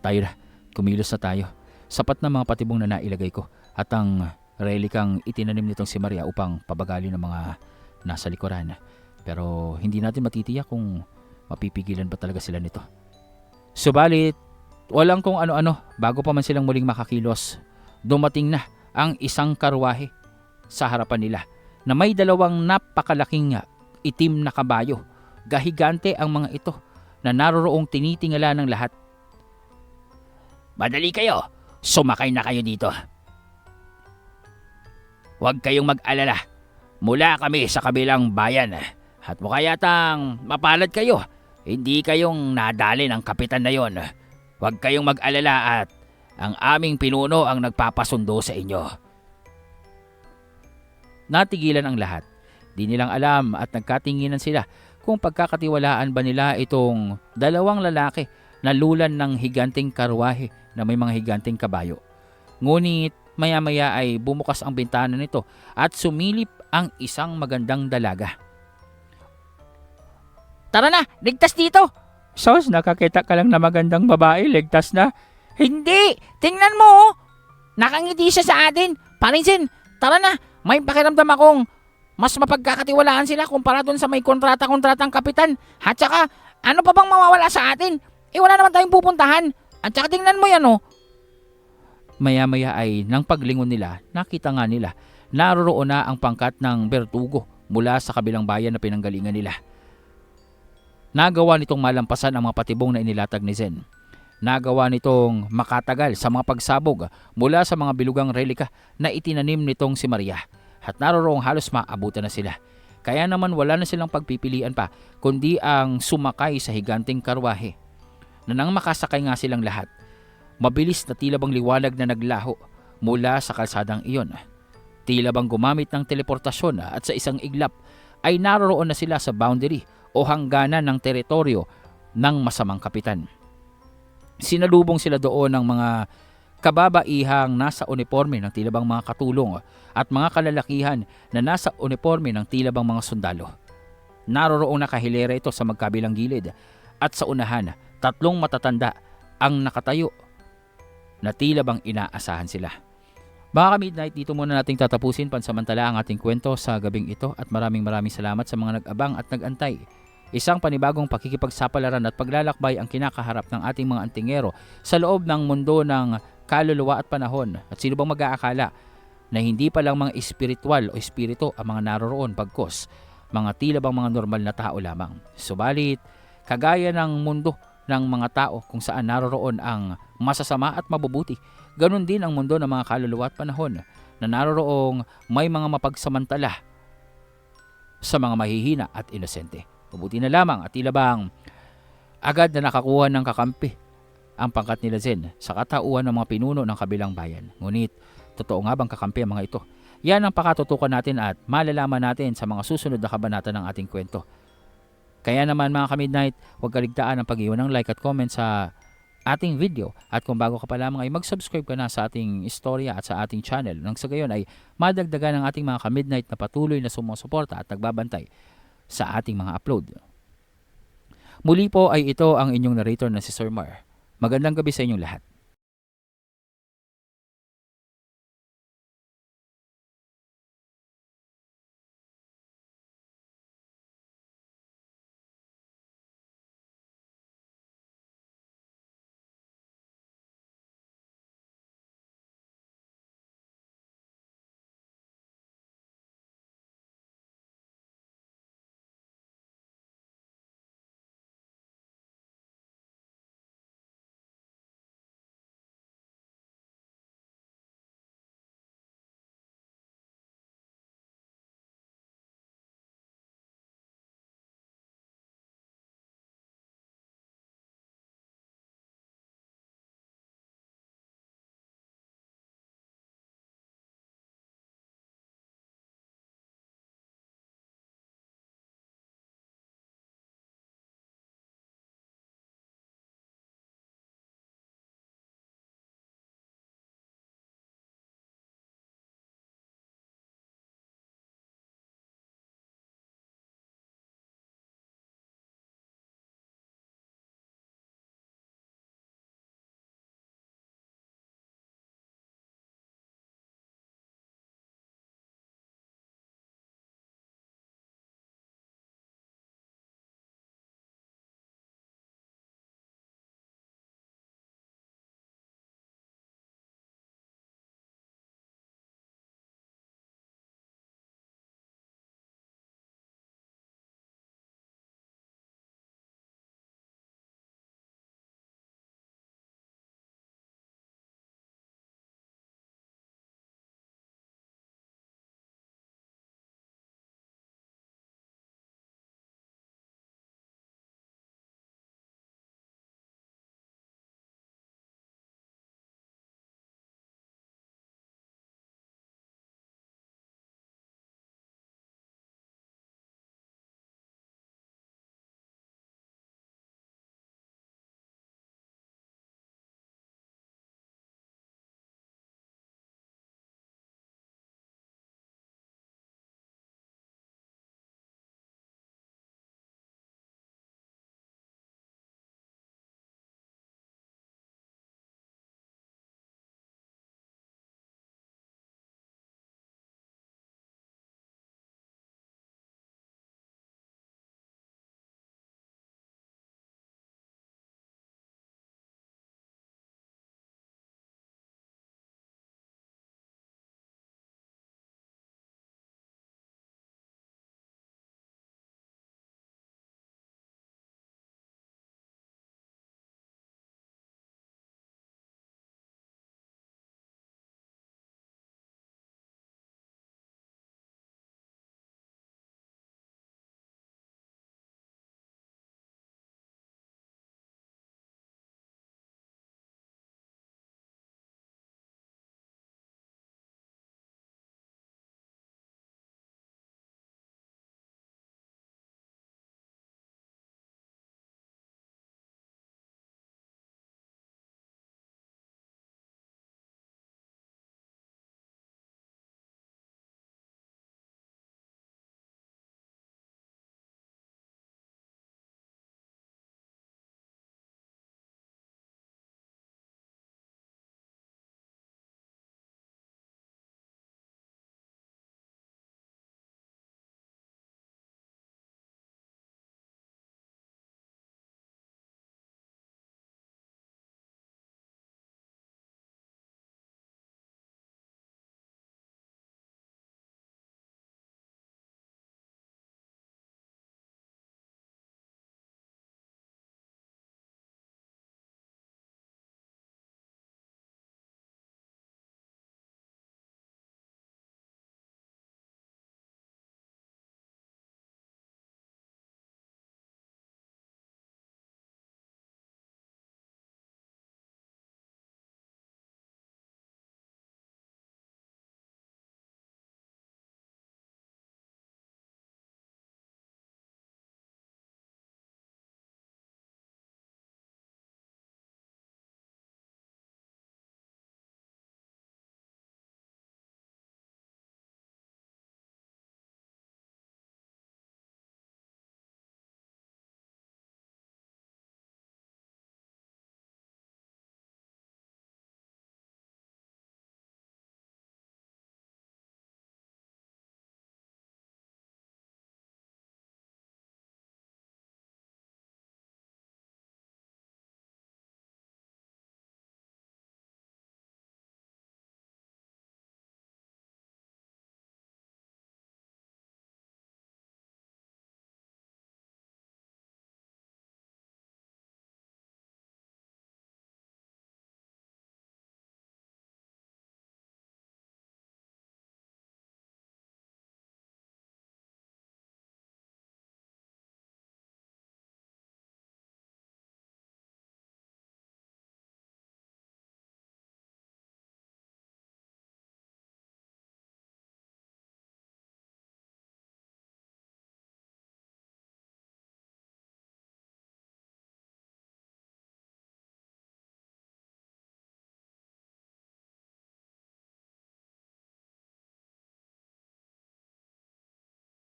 Tayo na, kumilos na tayo. Sapat na mga patibong na nailagay ko at ang relikang itinanim nitong si Maria upang pabagali ng mga nasa likuran. Pero hindi natin matitiyak kung mapipigilan ba talaga sila nito. Subalit, walang kung ano-ano bago pa man silang muling makakilos. Dumating na ang isang karwahe sa harapan nila na may dalawang napakalaking itim na kabayo. Gahigante ang mga ito na naroroong tinitingala ng lahat. Madali kayo, sumakay na kayo dito. Huwag kayong mag-alala. Mula kami sa kabilang bayan. At mukha yatang mapalad kayo. Hindi kayong nadali ng kapitan na yon. Huwag kayong mag-alala at ang aming pinuno ang nagpapasundo sa inyo. Natigilan ang lahat. Di nilang alam at nagkatinginan sila kung pagkakatiwalaan ba nila itong dalawang lalaki na lulan ng higanting karwahe na may mga higanting kabayo. Ngunit maya-maya ay bumukas ang bintana nito at sumilip ang isang magandang dalaga. Tara na, ligtas dito! Sos, nakakita ka lang na magandang babae, ligtas na. Hindi! Tingnan mo! Nakangiti siya sa atin. Parinsin, tara na! May pakiramdam akong mas mapagkakatiwalaan sila kumpara dun sa may kontrata-kontratang kapitan. At saka, ano pa bang mawawala sa atin? Wala naman tayong pupuntahan. At saka tingnan mo yan, oh. Maya-maya ay nang paglingon nila, nakita nga nila naroroon na ang pangkat ng bertugo mula sa kabilang bayan na pinanggalingan nila. Nagawa nitong malampasan ang mga patibong na inilatag ni Zen. Nagawa nitong makatagal sa mga pagsabog mula sa mga bilugang relika na itinanim nitong si Maria. At naroroong halos maabutan na sila. Kaya naman wala na silang pagpipilian pa kundi ang sumakay sa higanting karwahe. Na nang makasakay nga silang lahat, mabilis na tila bang liwanag na naglaho mula sa kalsadang iyon. Tila bang gumamit ng teleportasyon at sa isang iglap ay naroroon na sila sa boundary o hangganan ng teritoryo ng masamang kapitan. Sinalubong sila doon ng mga kababaihang nasa uniforme ng tila bang mga katulong at mga kalalakihan na nasa uniforme ng tila bang mga sundalo. Naroroong nakahilera ito sa magkabilang gilid at sa unahan, 3 matatanda ang nakatayo na tila bang inaasahan sila. Mga ka-midnight, dito muna nating tatapusin pansamantala ang ating kwento sa gabing ito at maraming salamat sa mga nag-abang at nag-antay. Isang panibagong pakikipagsapalaran at paglalakbay ang kinakaharap ng ating mga antingero sa loob ng mundo ng kaluluwa at panahon. At sino bang mag-aakala na hindi pa lang mga espiritual o espiritu ang mga naroroon bagkos mga tila bang mga normal na tao lamang. Subalit, kagaya ng mundo ng mga tao kung saan naroroon ang masasama at mabubuti, ganun din ang mundo ng mga kaluluwa at panahon na naroroong may mga mapagsamantala sa mga mahihina at inosente. Mabuti na lamang at tila bang agad na nakakuha ng kakampi ang pangkat nila Zen sa katauhan ng mga pinuno ng kabilang bayan. Ngunit, totoo nga bang kakampi ang mga ito? Yan ang pakatutukan natin at malalaman natin sa mga susunod na kabanata ng ating kwento. Kaya naman mga ka-midnight, huwag kaligtaan ang pag-iwan ng like at comment sa ating video. At kung bago ka pa lamang ay mag-subscribe ka na sa ating istorya at sa ating channel. Nang sa gayon ay madagdagan ng ating mga ka-midnight na patuloy na sumusuporta at nagbabantay sa ating mga upload. Muli po ay ito ang inyong narrator na si Sir Mar. Magandang gabi sa inyong lahat.